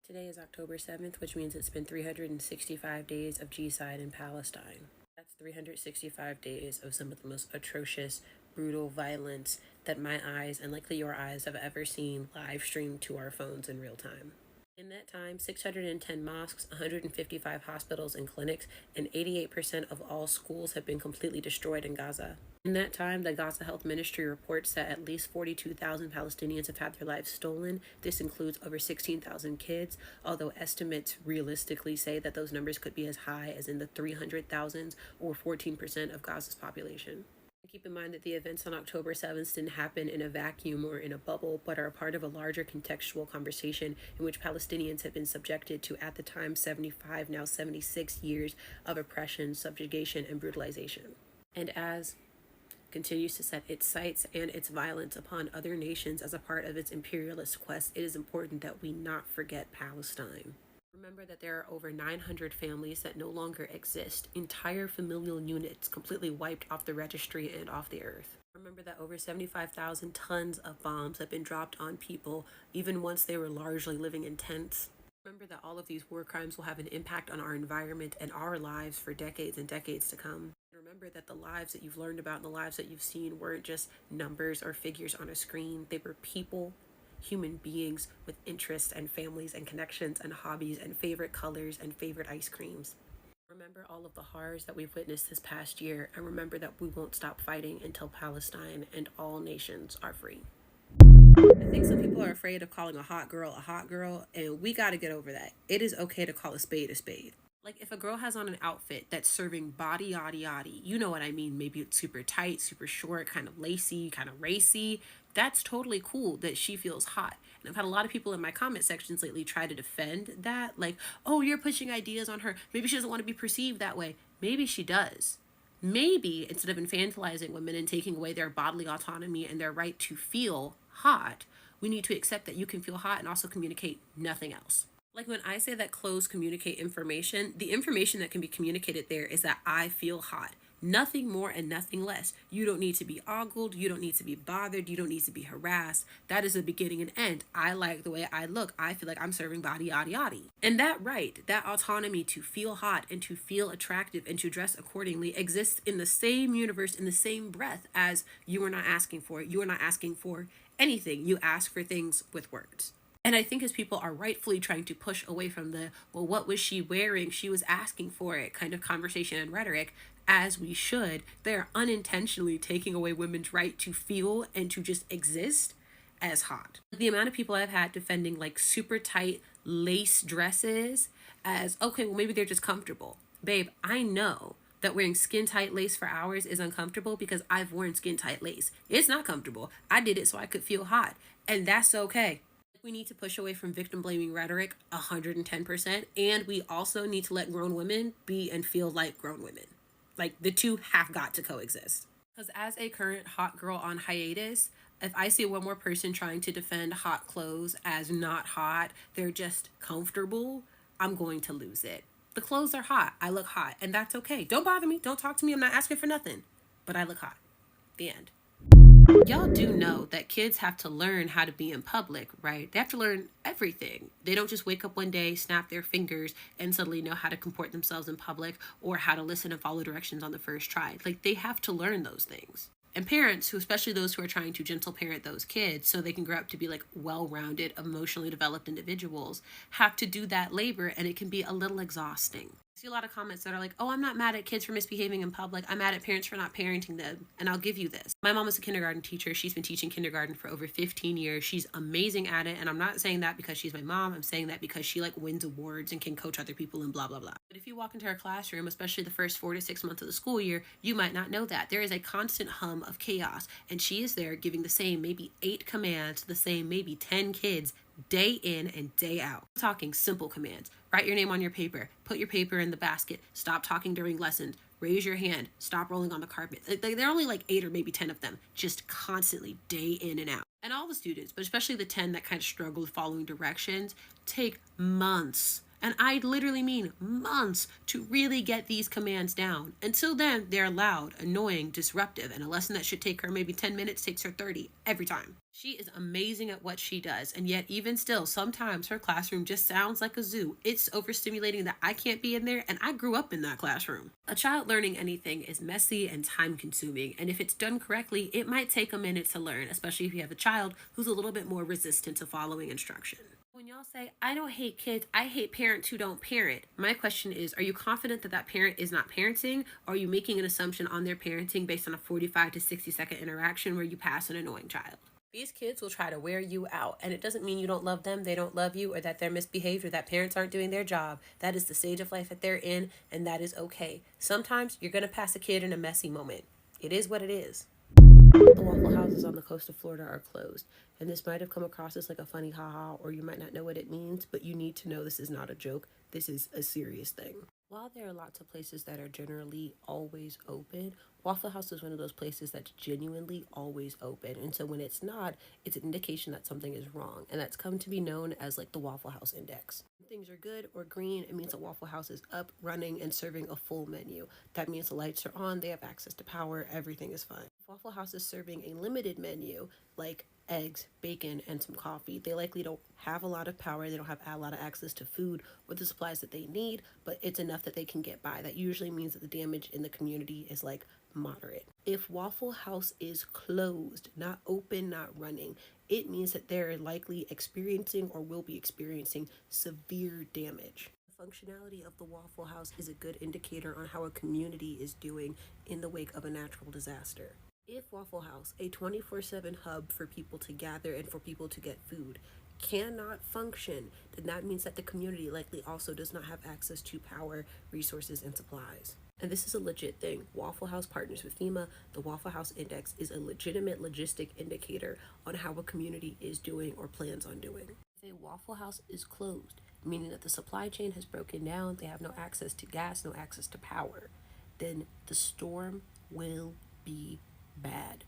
Today is October 7th, which means it's been 365 days of G-side in Palestine. That's 365 days of some of the most atrocious, brutal violence that my eyes and likely your eyes have ever seen live streamed to our phones in real time. In that time, 610 mosques, 155 hospitals and clinics, and 88% of all schools have been completely destroyed in Gaza. In that time, the Gaza Health Ministry reports that at least 42,000 Palestinians have had their lives stolen. This includes over 16,000 kids, although estimates realistically say that those numbers could be as high as in the 300,000s or 14% of Gaza's population. Keep in mind that the events on October 7th didn't happen in a vacuum or in a bubble, but are a part of a larger contextual conversation in which Palestinians have been subjected to, at the time, 75, now 76 years of oppression, subjugation, and brutalization. And as continues to set its sights and its violence upon other nations as a part of its imperialist quest, it is important that we not forget Palestine. Remember that there are over 900 families that no longer exist, entire familial units completely wiped off the registry and off the earth. Remember that over 75,000 tons of bombs have been dropped on people, even once they were largely living in tents. Remember that all of these war crimes will have an impact on our environment and our lives for decades and decades to come. Remember that the lives that you've learned about and the lives that you've seen weren't just numbers or figures on a screen. They were people, human beings with interests and families and connections and hobbies and favorite colors and favorite ice creams. Remember all of the horrors that we've witnessed this past year, and remember that we won't stop fighting until Palestine and all nations are free. I think some people are afraid of calling a hot girl, and we got to get over that. It is okay to call a spade a spade. Like, if a girl has on an outfit that's serving body yaddy yaddy, you know what I mean. Maybe it's super tight, super short, kind of lacy, kind of racy. That's totally cool that she feels hot. And I've had a lot of people in my comment sections lately try to defend that. Like, oh, you're pushing ideas on her. Maybe she doesn't want to be perceived that way. Maybe she does. Maybe instead of infantilizing women and taking away their bodily autonomy and their right to feel hot, we need to accept that you can feel hot and also communicate nothing else. Like, when I say that clothes communicate information, the information that can be communicated there is that I feel hot. Nothing more and nothing less. You don't need to be ogled. You don't need to be bothered. You don't need to be harassed. That is the beginning and end. I like the way I look. I feel like I'm serving body yaddy yaddy. And that right, that autonomy to feel hot and to feel attractive and to dress accordingly exists in the same universe, in the same breath as you are not asking for it. You are not asking for anything. You ask for things with words. And I think as people are rightfully trying to push away from the, well, what was she wearing? She was asking for it kind of conversation and rhetoric, as we should, they're unintentionally taking away women's right to feel and to just exist as hot. The amount of people I've had defending like super tight lace dresses as, okay, well, maybe they're just comfortable. Babe, I know that wearing skin tight lace for hours is uncomfortable because I've worn skin tight lace. It's not comfortable. I did it so I could feel hot, and that's okay. We need to push away from victim blaming rhetoric 110%, and we also need to let grown women be and feel like grown women. Like, the two have got to coexist. Because as a current hot girl on hiatus, if I see one more person trying to defend hot clothes as not hot, they're just comfortable, I'm going to lose it. The clothes are hot. I look hot, and that's okay. Don't bother me. Don't talk to me. I'm not asking for nothing. But I look hot. The end. Y'all do know that kids have to learn how to be in public, right? They have to learn everything. They don't just wake up one day, snap their fingers, and suddenly know how to comport themselves in public or how to listen and follow directions on the first try. Like, they have to learn those things. And parents, who, especially those who are trying to gentle parent those kids so they can grow up to be like well-rounded, emotionally developed individuals, have to do that labor, and it can be a little exhausting. I see a lot of comments that are like, oh, I'm not mad at kids for misbehaving in public. I'm mad at parents for not parenting them. And I'll give you this. My mom is a kindergarten teacher. She's been teaching kindergarten for over 15 years. She's amazing at it. And I'm not saying that because she's my mom. I'm saying that because she like wins awards and can coach other people and blah, blah, blah. But if you walk into her classroom, especially the first 4 to 6 months of the school year, you might not know that. There is a constant hum of chaos. And she is there giving the same maybe 8 commands to the same maybe 10 kids day in and day out. I'm talking simple commands. Write your name on your paper. Put your paper in the basket. Stop talking during lessons. Raise your hand. Stop rolling on the carpet. There are only like 8 or maybe 10 of them, just constantly day in and out. And all the students, but especially the 10 that kind of struggle with following directions, take months And I literally mean months to really get these commands down. Until then, they're loud, annoying, disruptive, and a lesson that should take her maybe 10 minutes takes her 30 every time. She is amazing at what she does, and yet even still, sometimes her classroom just sounds like a zoo. It's overstimulating that I can't be in there, and I grew up in that classroom. A child learning anything is messy and time consuming, and if it's done correctly, it might take a minute to learn, especially if you have a child who's a little bit more resistant to following instruction. When y'all say, I don't hate kids, I hate parents who don't parent, my question is, are you confident that that parent is not parenting, or are you making an assumption on their parenting based on a 45 to 60-second interaction where you pass an annoying child? These kids will try to wear you out, and it doesn't mean you don't love them, they don't love you, or that they're misbehaved, or that parents aren't doing their job. That is the stage of life that they're in, and that is okay. Sometimes you're going to pass a kid in a messy moment. It is what it is. The Waffle Houses on the coast of Florida are closed, and this might have come across as like a funny haha, or you might not know what it means, but you need to know this is not a joke. This is a serious thing. While there are lots of places that are generally always open, Waffle House is one of those places that's genuinely always open. And so when it's not, it's an indication that something is wrong. And that's come to be known as like the Waffle House Index. When things are good or green, it means that Waffle House is up, running, and serving a full menu. That means the lights are on, they have access to power, everything is fine. If Waffle House is serving a limited menu, like eggs, bacon, and some coffee, they likely don't have a lot of power, they don't have a lot of access to food or the supplies that they need, but it's enough that they can get by. That usually means that the damage in the community is like moderate. If Waffle House is closed, not open, not running, it means that they're likely experiencing or will be experiencing severe damage. The functionality of the Waffle House is a good indicator on how a community is doing in the wake of a natural disaster. If Waffle House, a 24/7 hub for people to gather and for people to get food, cannot function, then that means that the community likely also does not have access to power, resources, and supplies. And this is a legit thing. Waffle House partners with FEMA. The Waffle House Index is a legitimate logistic indicator on how a community is doing or plans on doing. If a Waffle House is closed, meaning that the supply chain has broken down, they have no access to gas, no access to power, then the storm will be bad.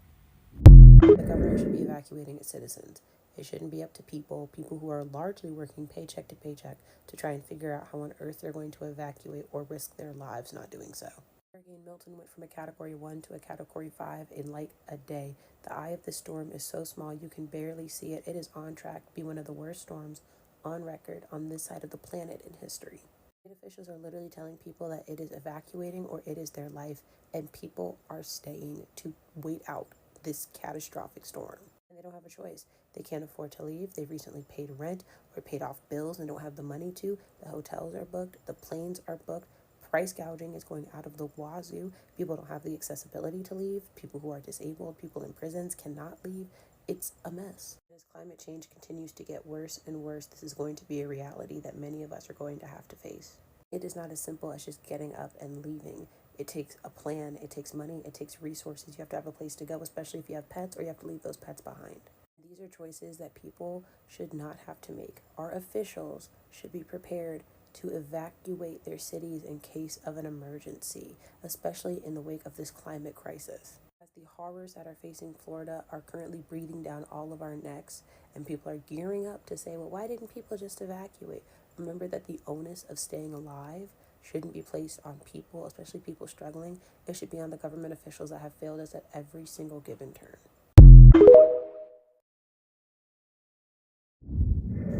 The government should be evacuating its citizens. It shouldn't be up to people who are largely working paycheck to paycheck, to try and figure out how on earth they're going to evacuate or risk their lives not doing so. Hurricane Milton went from a Category 1 to a Category 5 in like a day. The eye of the storm is so small you can barely see it. It is on track to be one of the worst storms on record on this side of the planet in history. State officials are literally telling people that it is evacuating or it is their life, and people are staying to wait out this catastrophic storm. And they don't have a choice. They can't afford to leave. They've recently paid rent or paid off bills and don't have the money to. The hotels are booked. The planes are booked. Price gouging is going out of the wazoo. People don't have the accessibility to leave. People who are disabled, people in prisons cannot leave. It's a mess. As climate change continues to get worse and worse, this is going to be a reality that many of us are going to have to face. It is not as simple as just getting up and leaving. It takes a plan, it takes money, it takes resources. You have to have a place to go, especially if you have pets or you have to leave those pets behind. These are choices that people should not have to make. Our officials should be prepared to evacuate their cities in case of an emergency, especially in the wake of this climate crisis. As the horrors that are facing Florida are currently breathing down all of our necks, and people are gearing up to say, well, why didn't people just evacuate? Remember that the onus of staying alive shouldn't be placed on people, especially people struggling. It should be on the government officials that have failed us at every single given turn.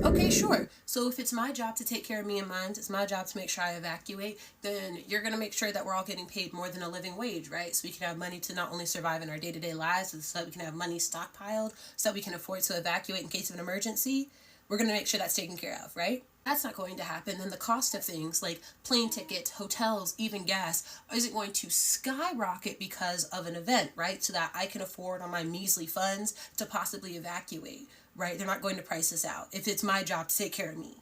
Okay, sure. So if it's my job to take care of me and mine, it's my job to make sure I evacuate, then you're going to make sure that we're all getting paid more than a living wage, right? So we can have money to not only survive in our day-to-day lives, so that we can have money stockpiled, so that we can afford to evacuate in case of an emergency. We're going to make sure that's taken care of, right? That's not going to happen. Then the cost of things like plane tickets, hotels, even gas, isn't going to skyrocket because of an event, right? So that I can afford on my measly funds to possibly evacuate, right? They're not going to price this out if it's my job to take care of me.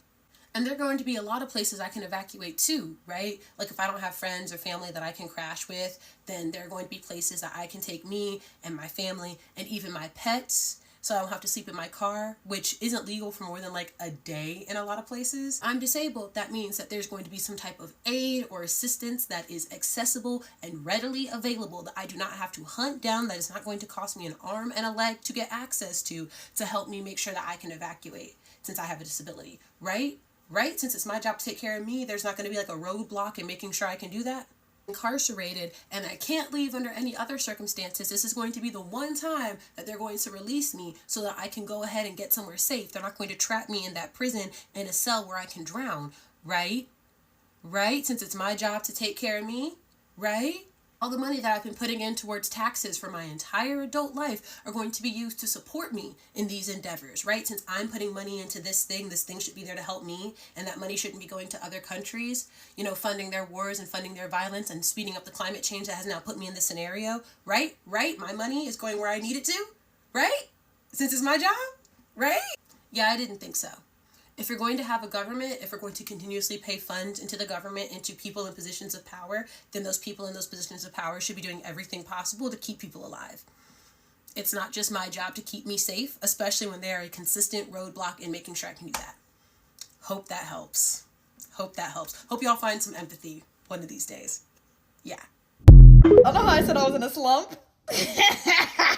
And there are going to be a lot of places I can evacuate too, right? Like if I don't have friends or family that I can crash with, then there are going to be places that I can take me and my family and even my pets, so I don't have to sleep in my car, which isn't legal for more than like a day in a lot of places. I'm disabled. That means that there's going to be some type of aid or assistance that is accessible and readily available, that I do not have to hunt down, that is not going to cost me an arm and a leg to get access to help me make sure that I can evacuate since I have a disability, right? right? Since it's my job to take care of me, there's not going to be like a roadblock in making sure I can do that. Incarcerated and I can't leave under any other circumstances, this is going to be the one time that they're going to release me so that I can go ahead and get somewhere safe. They're not going to trap me in that prison in a cell where I can drown, right? Right? Since it's my job to take care of me, right? All the money that I've been putting in towards taxes for my entire adult life are going to be used to support me in these endeavors, right? Since I'm putting money into this thing should be there to help me, and that money shouldn't be going to other countries, funding their wars and funding their violence and speeding up the climate change that has now put me in this scenario, right? Right? My money is going where I need it to, right? Since it's my job, right? Yeah, I didn't think so. If you're going to have a government, if we're going to continuously pay funds into the government, into people in positions of power, then those people in those positions of power should be doing everything possible to keep people alive. It's not just my job to keep me safe, especially when they are a consistent roadblock in making sure I can do that. Hope that helps. Hope that helps. Hope y'all find some empathy one of these days. Yeah. I don't know how I said I was in a slump.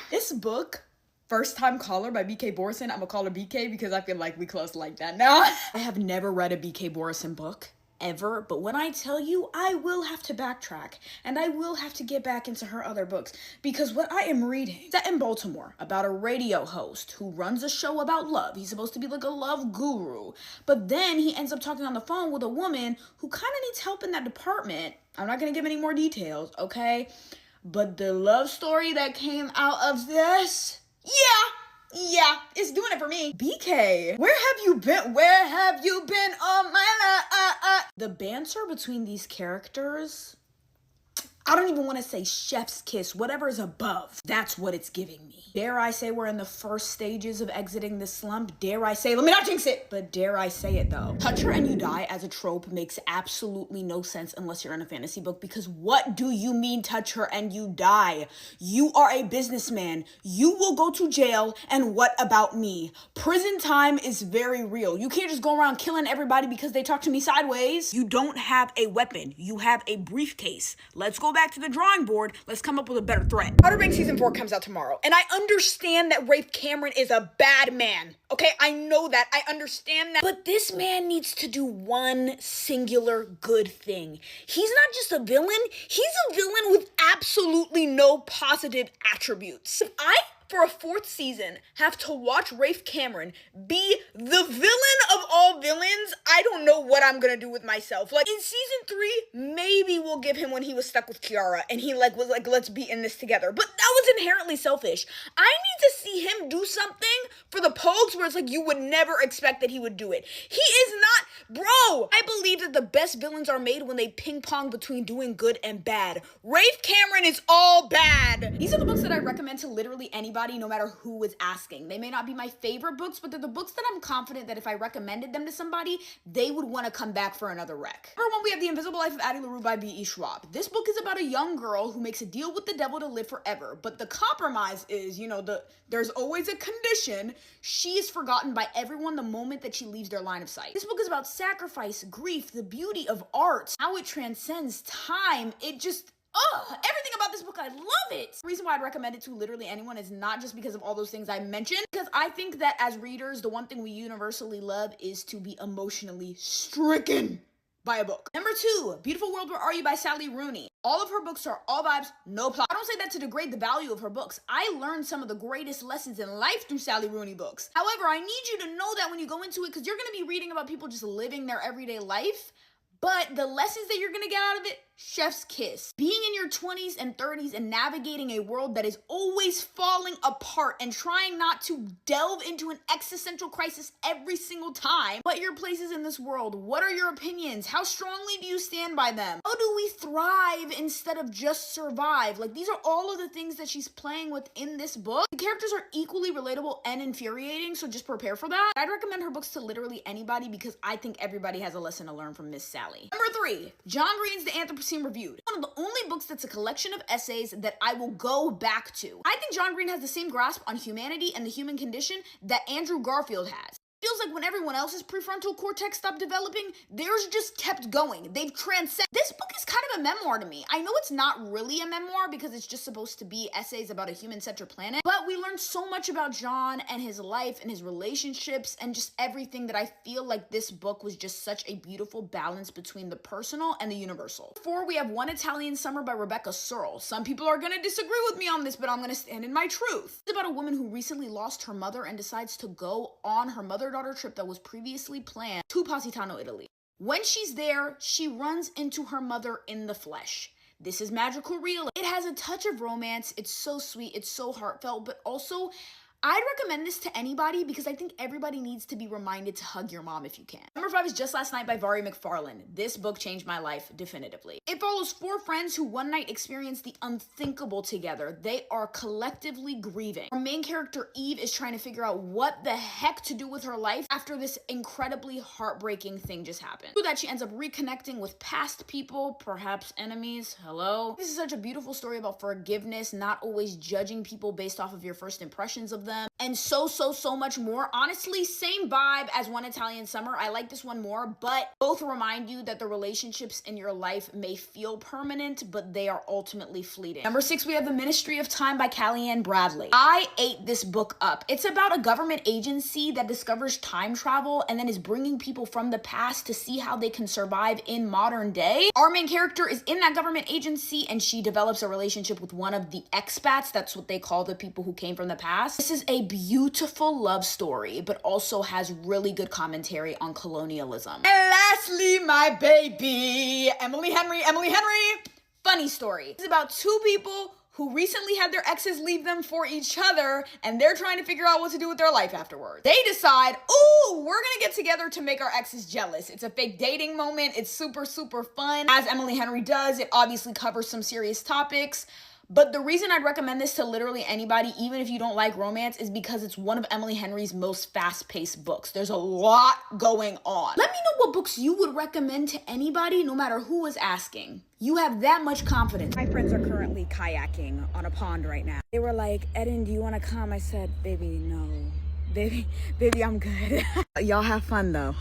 This book, First Time Caller by B.K. Borison. I'm gonna call her BK because I feel like we close like that now. I have never read a B.K. Borison book, ever, but when I tell you, I will have to backtrack, and I will have to get back into her other books, because what I am reading is set in Baltimore about a radio host who runs a show about love. He's supposed to be like a love guru, but then he ends up talking on the phone with a woman who kind of needs help in that department. I'm not gonna give any more details, okay? But the love story that came out of this, yeah, it's doing it for me. BK, where have you been? Where have you been all my life? The banter between these characters, I don't even want to say chef's kiss, whatever is above. That's what it's giving me. Dare I say we're in the first stages of exiting this slump? Dare I say, let me not jinx it, but dare I say it though. Touch her and you die as a trope makes absolutely no sense unless you're in a fantasy book, because what do you mean touch her and you die? You are a businessman. You will go to jail, and what about me? Prison time is very real. You can't just go around killing everybody because they talk to me sideways. You don't have a weapon. You have a briefcase. Let's go back to the drawing board. Let's come up with a better threat. Outer Banks Season 4 comes out tomorrow, and I understand that Rafe Cameron is a bad man. Okay, I know that. I understand that. But this man needs to do one singular good thing. He's not just a villain. He's a villain with absolutely no positive attributes. If I, for a fourth season, have to watch Rafe Cameron be the villain of all villains, I don't know what I'm gonna do with myself. Like, in season 3, maybe we'll give him when he was stuck with Kiara, and he was like, let's be in this together. But that was inherently selfish. I need to see him do something for the Pogues where it's like, you would never expect that he would do it. He is not, bro! I believe that the best villains are made when they ping pong between doing good and bad. Rafe Cameron is all bad. These are the books that I recommend to literally anybody, no matter who is asking. They may not be my favorite books, but they're the books that I'm confident that if I recommended them to somebody, they would want to come back for another rec. Number 1, we have The Invisible Life of Addie LaRue by B.E. Schwab. This book is about a young girl who makes a deal with the devil to live forever, but the compromise is, there's always a condition. She is forgotten by everyone the moment that she leaves their line of sight. This book is about sacrifice, grief, the beauty of art, how it transcends time. Everything about this book, I love it. The reason why I'd recommend it to literally anyone is not just because of all those things I mentioned, because I think that as readers, the one thing we universally love is to be emotionally stricken by a book. Number 2, Beautiful World, Where Are You by Sally Rooney. All of her books are all vibes, no plot. I don't say that to degrade the value of her books. I learned some of the greatest lessons in life through Sally Rooney books. However, I need you to know that when you go into it, because you're going to be reading about people just living their everyday life, but the lessons that you're going to get out of it, chef's kiss. Being in your 20s and 30s and navigating a world that is always falling apart and trying not to delve into an existential crisis every single time. What are your places in this world? What are your opinions? How strongly do you stand by them? How do we thrive instead of just survive? Like, these are all of the things that she's playing with in this book. The characters are equally relatable and infuriating, so just prepare for that. I'd recommend her books to literally anybody because I think everybody has a lesson to learn from Miss Sally. Number 3, John Green's The Anthropocene Reviewed. One of the only books that's a collection of essays that I will go back to. I think John Green has the same grasp on humanity and the human condition that Andrew Garfield has. Feels like when everyone else's prefrontal cortex stopped developing, theirs just kept going. They've transcended. This book is kind of a memoir to me. I know it's not really a memoir because it's just supposed to be essays about a human-centered planet, but we learned so much about John and his life and his relationships and just everything that I feel like this book was just such a beautiful balance between the personal and the universal. 4, we have One Italian Summer by Rebecca Searle. Some people are gonna disagree with me on this, but I'm gonna stand in my truth. It's about a woman who recently lost her mother and decides to go on her mother-daughter trip that was previously planned to Positano, Italy. When she's there, she runs into her mother in the flesh. This is magical realism. It has a touch of romance. It's so sweet. It's so heartfelt, but also I'd recommend this to anybody because I think everybody needs to be reminded to hug your mom if you can. Number 5 is Just Last Night by Vari McFarlane. This book changed my life definitively. It follows 4 friends who one night experience the unthinkable together. They are collectively grieving. Our main character Eve is trying to figure out what the heck to do with her life after this incredibly heartbreaking thing just happened. Through that, she ends up reconnecting with past people, perhaps enemies. Hello? This is such a beautiful story about forgiveness, not always judging people based off of your first impressions of them, and so much more. Honestly, same vibe as One Italian Summer. I like this one more, but both remind you that the relationships in your life may feel permanent, but they are ultimately fleeting. Number 6, we have The Ministry of Time by Callie Ann Bradley. I ate this book up. It's about a government agency that discovers time travel and then is bringing people from the past to see how they can survive in modern day. Our main character is in that government agency and she develops a relationship with one of the expats. That's what they call the people who came from the past. This is a beautiful love story, but also has really good commentary on colonialism. And lastly, my baby, Emily Henry. Funny story. It's about 2 people who recently had their exes leave them for each other, and they're trying to figure out what to do with their life afterwards. They decide, ooh, we're gonna get together to make our exes jealous. It's a fake dating moment. It's super fun. As Emily Henry does, it obviously covers some serious topics. But the reason I'd recommend this to literally anybody, even if you don't like romance, is because it's one of Emily Henry's most fast-paced books. There's a lot going on. Let me know what books you would recommend to anybody, no matter who is asking. You have that much confidence. My friends are currently kayaking on a pond right now. They were like, Eden, do you want to come? I said, baby, no. Baby, I'm good. Y'all have fun though.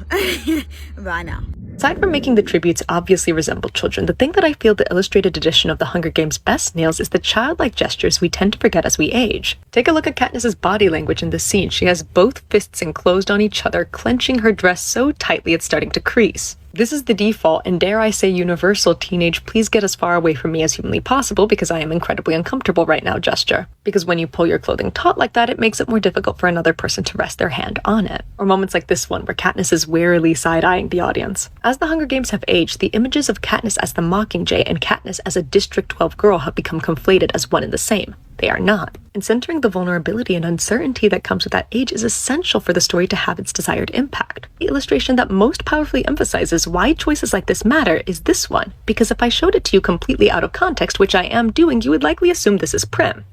Bye now. Aside from making the tributes obviously resemble children, the thing that I feel the illustrated edition of The Hunger Games best nails is the childlike gestures we tend to forget as we age. Take a look at Katniss's body language in this scene. She has both fists enclosed on each other, clenching her dress so tightly it's starting to crease. This is the default and dare I say universal teenage please get as far away from me as humanly possible because I am incredibly uncomfortable right now gesture. Because when you pull your clothing taut like that, it makes it more difficult for another person to rest their hand on it. Or moments like this one where Katniss is warily side-eyeing the audience. As the Hunger Games have aged, the images of Katniss as the Mockingjay and Katniss as a District 12 girl have become conflated as one and the same. They are not. And centering the vulnerability and uncertainty that comes with that age is essential for the story to have its desired impact. The illustration that most powerfully emphasizes why choices like this matter is this one, because if I showed it to you completely out of context, which I am doing, you would likely assume this is Prim.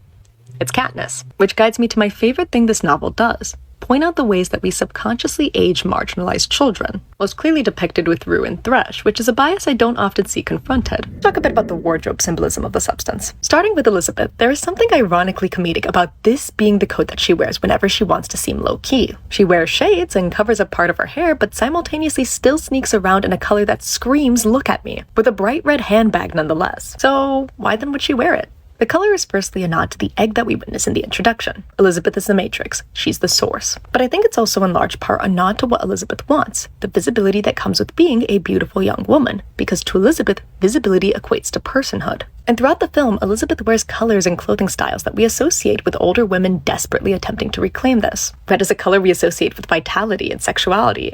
It's Katniss, which guides me to my favorite thing this novel does. Point out the ways that we subconsciously age marginalized children, most clearly depicted with Rue and Thresh, which is a bias I don't often see confronted. Talk a bit about the wardrobe symbolism of the substance. Starting with Elizabeth, there is something ironically comedic about this being the coat that she wears whenever she wants to seem low-key. She wears shades and covers up part of her hair, but simultaneously still sneaks around in a color that screams, "Look at me," with a bright red handbag nonetheless. So why then would she wear it? The color is firstly a nod to the egg that we witness in the introduction. Elizabeth is the Matrix. She's the source. But I think it's also in large part a nod to what Elizabeth wants, the visibility that comes with being a beautiful young woman, because to Elizabeth, visibility equates to personhood. And throughout the film, Elizabeth wears colors and clothing styles that we associate with older women desperately attempting to reclaim this. Red is a color we associate with vitality and sexuality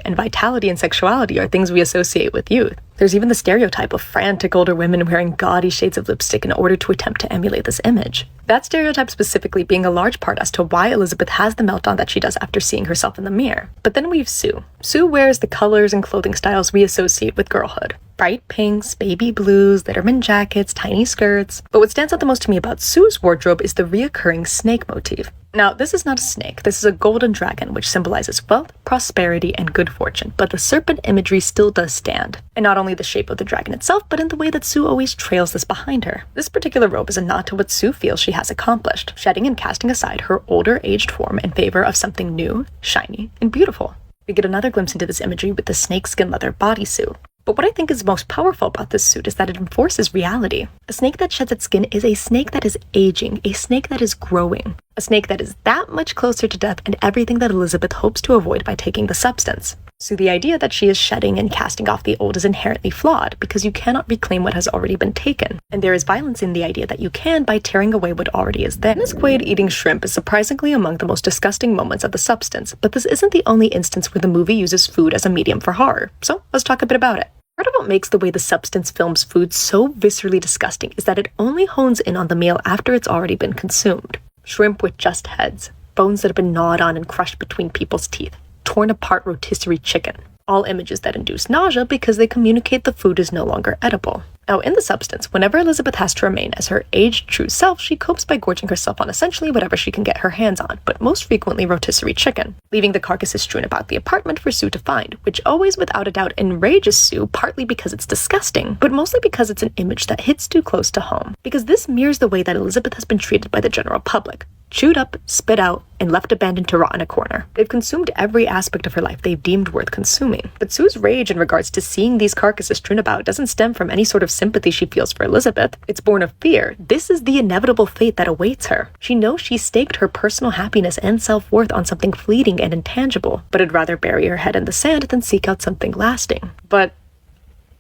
are things we associate with youth. There's even the stereotype of frantic older women wearing gaudy shades of lipstick in order to attempt to emulate this image. That stereotype specifically being a large part as to why Elizabeth has the meltdown that she does after seeing herself in the mirror. But then we have Sue. Sue wears the colors and clothing styles we associate with girlhood. Bright pinks, baby blues, Letterman jackets, tiny skirts. But what stands out the most to me about Sue's wardrobe is the reoccurring snake motif. Now, this is not a snake. This is a golden dragon, which symbolizes wealth, prosperity, and good fortune. But the serpent imagery still does stand. And not only the shape of the dragon itself, but in the way that Sue always trails this behind her. This particular robe is a nod to what Sue feels she has accomplished, shedding and casting aside her older, aged form in favor of something new, shiny, and beautiful. We get another glimpse into this imagery with the snakeskin leather bodysuit. But what I think is most powerful about this suit is that it enforces reality. A snake that sheds its skin is a snake that is aging, a snake that is growing, a snake that is that much closer to death and everything that Elizabeth hopes to avoid by taking the substance. So the idea that she is shedding and casting off the old is inherently flawed, because you cannot reclaim what has already been taken. And there is violence in the idea that you can by tearing away what already is there. Dennis Quaid eating shrimp is surprisingly among the most disgusting moments of the substance, but this isn't the only instance where the movie uses food as a medium for horror, so let's talk a bit about it. Part of what makes the way the substance films food so viscerally disgusting is that it only hones in on the meal after it's already been consumed. Shrimp with just heads, bones that have been gnawed on and crushed between people's teeth, torn apart rotisserie chicken. All images that induce nausea because they communicate the food is no longer edible. Now, in the substance, whenever Elizabeth has to remain as her aged true self, she copes by gorging herself on essentially whatever she can get her hands on, but most frequently rotisserie chicken, leaving the carcasses strewn about the apartment for Sue to find, which always without a doubt enrages Sue, partly because it's disgusting, but mostly because it's an image that hits too close to home. Because this mirrors the way that Elizabeth has been treated by the general public. Chewed up, spit out, and left abandoned to rot in a corner. They've consumed every aspect of her life they've deemed worth consuming. But Sue's rage in regards to seeing these carcasses strewn about doesn't stem from any sort of sympathy she feels for Elizabeth. It's born of fear. This is the inevitable fate that awaits her. She knows she staked her personal happiness and self-worth on something fleeting and intangible, but would rather bury her head in the sand than seek out something lasting. But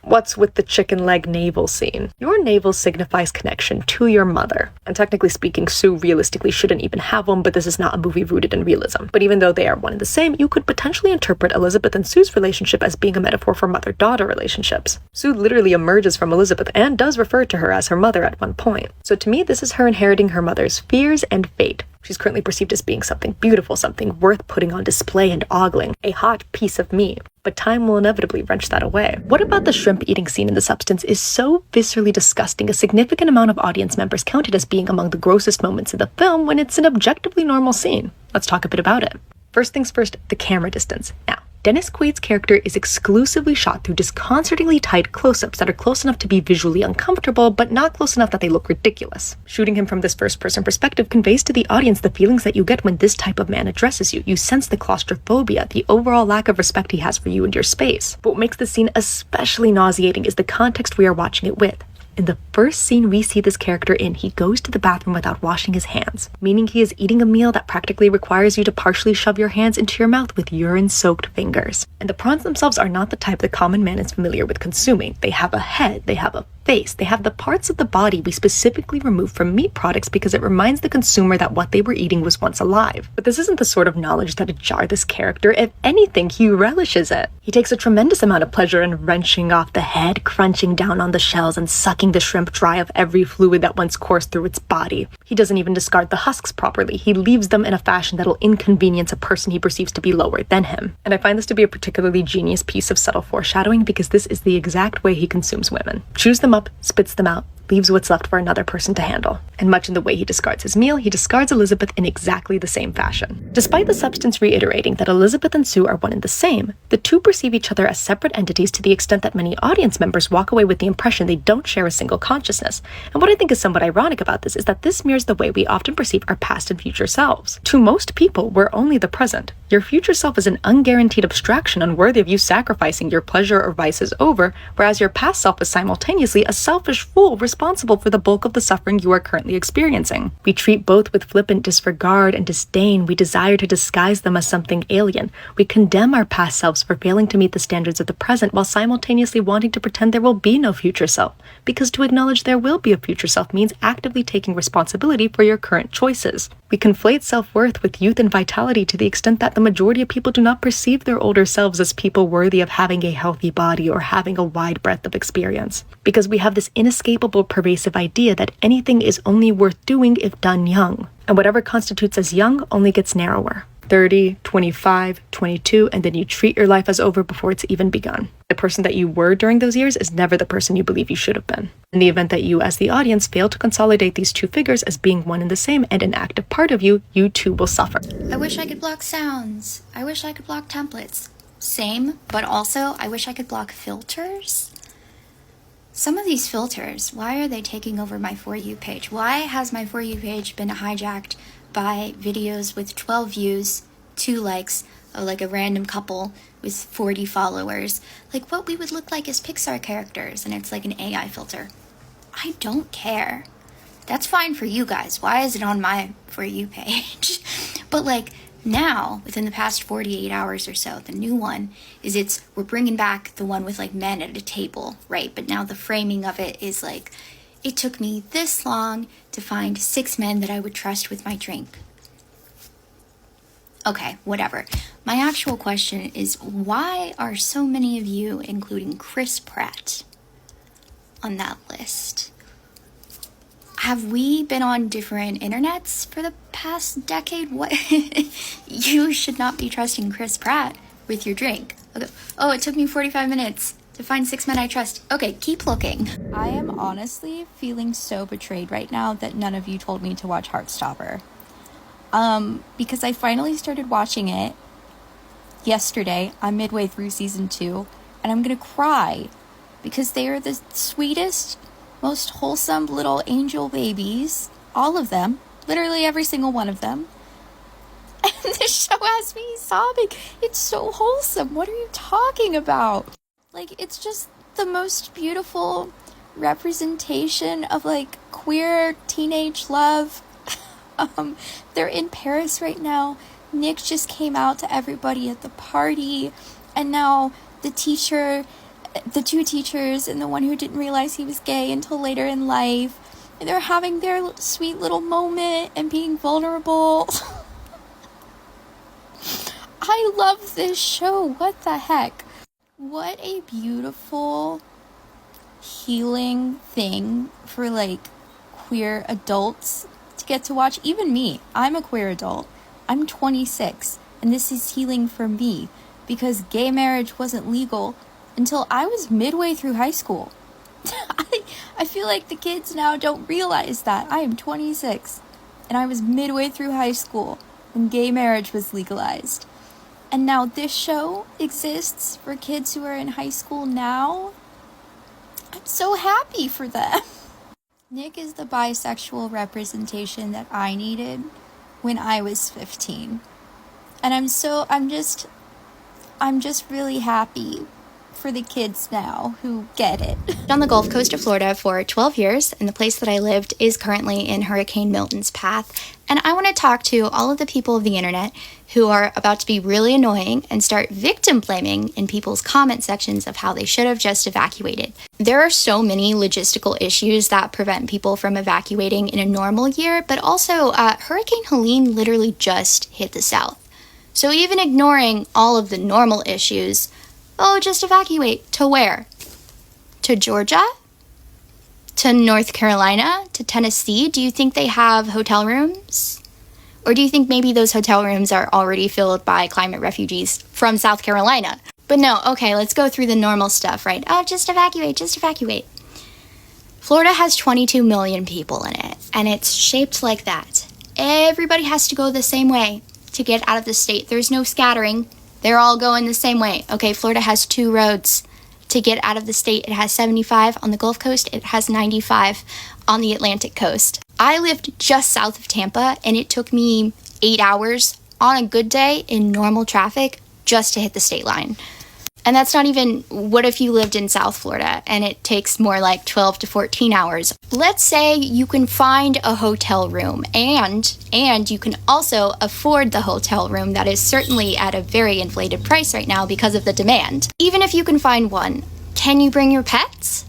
what's with the chicken leg navel scene? Your navel signifies connection to your mother. And technically speaking, Sue realistically shouldn't even have one, but this is not a movie rooted in realism. But even though they are one and the same, you could potentially interpret Elizabeth and Sue's relationship as being a metaphor for mother-daughter relationships. Sue literally emerges from Elizabeth and does refer to her as her mother at one point. So to me, this is her inheriting her mother's fears and fate. She's currently perceived as being something beautiful, something worth putting on display and ogling, a hot piece of meat. But time will inevitably wrench that away. What about the shrimp eating scene in The Substance is so viscerally disgusting, a significant amount of audience members count it as being among the grossest moments in the film when it's an objectively normal scene. Let's talk a bit about it. First things first, the camera distance. Now, Dennis Quaid's character is exclusively shot through disconcertingly tight close-ups that are close enough to be visually uncomfortable, but not close enough that they look ridiculous. Shooting him from this first-person perspective conveys to the audience the feelings that you get when this type of man addresses you. You sense the claustrophobia, the overall lack of respect he has for you and your space. But what makes this scene especially nauseating is the context we are watching it with. In the first scene we see this character in, he goes to the bathroom without washing his hands, meaning he is eating a meal that practically requires you to partially shove your hands into your mouth with urine-soaked fingers. And the prawns themselves are not the type the common man is familiar with consuming. They have a head, they have a face, they have the parts of the body we specifically remove from meat products because it reminds the consumer that what they were eating was once alive. But this isn't the sort of knowledge that would jar this character. If anything, he relishes it. He takes a tremendous amount of pleasure in wrenching off the head, crunching down on the shells, and sucking the shrimp dry of every fluid that once coursed through its body. He doesn't even discard the husks properly. He leaves them in a fashion that'll inconvenience a person he perceives to be lower than him. And I find this to be a particularly genius piece of subtle foreshadowing because this is the exact way he consumes women. Chews them up, spits them out, leaves what's left for another person to handle. And much in the way he discards his meal, he discards Elizabeth in exactly the same fashion. Despite the substance reiterating that Elizabeth and Sue are one and the same, the two perceive each other as separate entities to the extent that many audience members walk away with the impression they don't share a single consciousness. And what I think is somewhat ironic about this is that this mirrors the way we often perceive our past and future selves. To most people, we're only the present. Your future self is an unguaranteed abstraction unworthy of you sacrificing your pleasure or vices over, whereas your past self is simultaneously a selfish fool responsible for the bulk of the suffering you are currently experiencing. We treat both with flippant disregard and disdain. We desire to disguise them as something alien. We condemn our past selves for failing to meet the standards of the present while simultaneously wanting to pretend there will be no future self, because to acknowledge there will be a future self means actively taking responsibility for your current choices. We conflate self-worth with youth and vitality to the extent that the majority of people do not perceive their older selves as people worthy of having a healthy body or having a wide breadth of experience. Because we have this inescapable, pervasive idea that anything is only worth doing if done young. And whatever constitutes as young only gets narrower. 30, 25, 22, and then you treat your life as over before it's even begun. The person that you were during those years is never the person you believe you should have been. In the event that you, as the audience, fail to consolidate these two figures as being one and the same and an active part of you, you too will suffer. I wish I could block sounds. I wish I could block templates. Same, but also I wish I could block filters. Some of these filters, why are they taking over my For You page? Why has my For You page been hijacked by videos with 12 views, 2 likes, like a random couple with 40 followers, like what we would look like as Pixar characters, and it's like an AI filter. I don't care. That's fine for you guys. Why is it on my For You page? But like now, within the past 48 hours or so, the new one is we're bringing back the one with like men at a table, right? But now the framing of it is like, it took me this long to find 6 men that I would trust with my drink. Okay, whatever. My actual question is, why are so many of you including Chris Pratt on that list? Have we been on different internets for the past decade? What? You should not be trusting Chris Pratt with your drink. Okay. Oh, it took me 45 minutes to find 6 men I trust. Okay, keep looking. I am honestly feeling so betrayed right now that none of you told me to watch Heartstopper. Because I finally started watching it yesterday. I'm midway through season 2, and I'm gonna cry because they are the sweetest, most wholesome little angel babies. All of them. Literally every single one of them. And this show has me sobbing. It's so wholesome. What are you talking about? Like, it's just the most beautiful representation of, like, queer teenage love. They're in Paris right now. Nick just came out to everybody at the party. And now the two teachers and the one who didn't realize he was gay until later in life, and they're having their sweet little moment and being vulnerable. I love this show. What the heck? What a beautiful healing thing for like queer adults to get to watch. Even me, I'm a queer adult. I'm 26, and this is healing for me because gay marriage wasn't legal until I was midway through high school. I feel like the kids now don't realize that. I am 26, and I was midway through high school when gay marriage was legalized. And now this show exists for kids who are in high school now. I'm so happy for them. Nick is the bisexual representation that I needed when I was 15. And I'm just really happy for the kids now who get it. On the Gulf Coast of Florida for 12 years, and the place that I lived is currently in Hurricane Milton's path. And I want to talk to all of the people of the internet who are about to be really annoying and start victim blaming in people's comment sections of how they should have just evacuated. There are so many logistical issues that prevent people from evacuating in a normal year, but also Hurricane Helene literally just hit the south. So even ignoring all of the normal issues, just evacuate. To where? To Georgia? To North Carolina? To Tennessee? Do you think they have hotel rooms? Or do you think maybe those hotel rooms are already filled by climate refugees from South Carolina? But no, okay, let's go through the normal stuff, right? Just evacuate. Florida has 22 million people in it, and it's shaped like that. Everybody has to go the same way to get out of the state. There's no scattering. They're all going the same way. Okay, Florida has 2 roads to get out of the state. It has 75 on the Gulf Coast. It has 95 on the Atlantic coast. I lived just south of Tampa, and it took me 8 hours on a good day in normal traffic just to hit the state line. And that's not even, what if you lived in South Florida and it takes more like 12 to 14 hours? Let's say you can find a hotel room and you can also afford the hotel room that is certainly at a very inflated price right now because of the demand. Even if you can find one, can you bring your pets?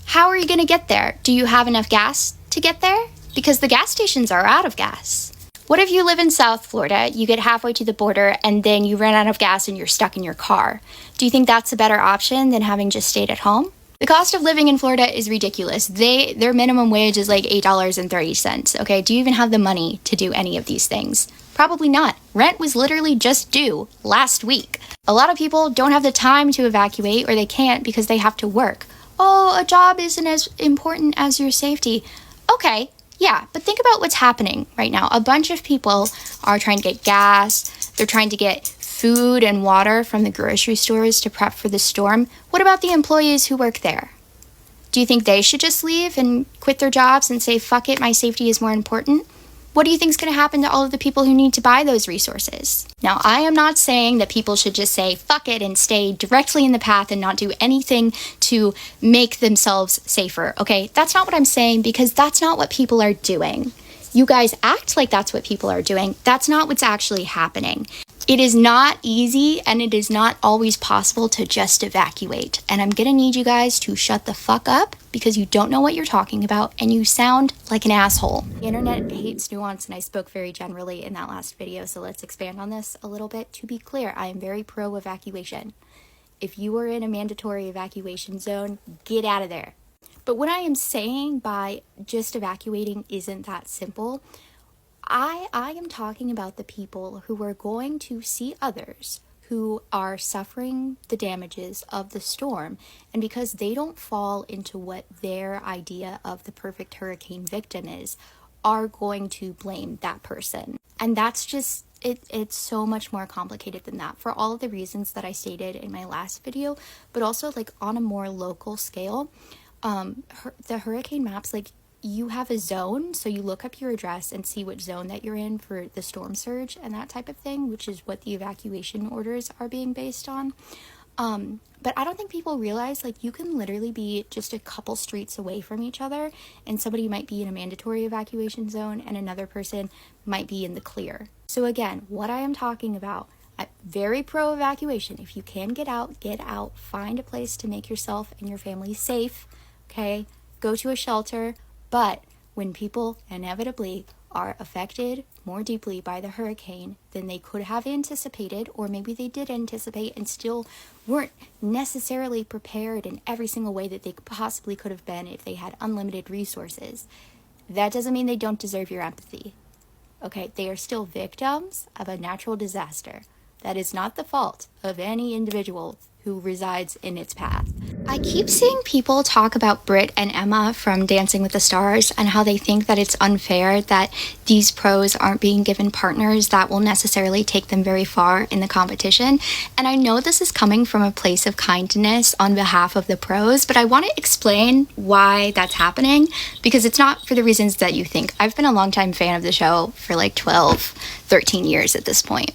How are you going to get there? Do you have enough gas to get there? Because the gas stations are out of gas. What if you live in South Florida, you get halfway to the border, and then you run out of gas and you're stuck in your car? Do you think that's a better option than having just stayed at home? The cost of living in Florida is ridiculous. Their minimum wage is like $8.30, okay? Do you even have the money to do any of these things? Probably not. Rent was literally just due last week. A lot of people don't have the time to evacuate, or they can't because they have to work. Oh, a job isn't as important as your safety. Okay. Yeah, but think about what's happening right now. A bunch of people are trying to get gas. They're trying to get food and water from the grocery stores to prep for the storm. What about the employees who work there? Do you think they should just leave and quit their jobs and say, fuck it, my safety is more important? what do you think is going to happen to all of the people who need to buy those resources? Now, I am not saying that people should just say fuck it and stay directly in the path and not do anything to make themselves safer, okay? That's not what I'm saying, because that's not what people are doing. You guys act like that's what people are doing. That's not what's actually happening. It is not easy, and it is not always possible to just evacuate. And I'm gonna need you guys to shut the fuck up, because you don't know what you're talking about and you sound like an asshole. The internet hates nuance, and I spoke very generally in that last video, so let's expand on this a little bit. To be clear, I am very pro evacuation. If you are in a mandatory evacuation zone, get out of there. But what I am saying by just evacuating isn't that simple. I am talking about the people who are going to see others who are suffering the damages of the storm, and because they don't fall into what their idea of the perfect hurricane victim is, are going to blame that person. And that's just, it's so much more complicated than that, for all of the reasons that I stated in my last video, but also like on a more local scale. The hurricane maps, like, you have a zone, so you look up your address and see which zone that you're in for the storm surge and that type of thing, which is what the evacuation orders are being based on. But I don't think people realize, like, you can literally be just a couple streets away from each other, and somebody might be in a mandatory evacuation zone and another person might be in the clear. So again, what I am talking about, I'm very pro evacuation. If you can get out, find a place to make yourself and your family safe, okay? Go to a shelter. But when people inevitably are affected more deeply by the hurricane than they could have anticipated, or maybe they did anticipate and still weren't necessarily prepared in every single way that they possibly could have been if they had unlimited resources, that doesn't mean they don't deserve your empathy. Okay, they are still victims of a natural disaster. That is not the fault of any individual who resides in its path. I keep seeing people talk about Britt and Emma from Dancing with the Stars and how they think that it's unfair that these pros aren't being given partners that will necessarily take them very far in the competition. And I know this is coming from a place of kindness on behalf of the pros, but I want to explain why that's happening, because it's not for the reasons that you think. I've been a longtime fan of the show for like 12, 13 years at this point.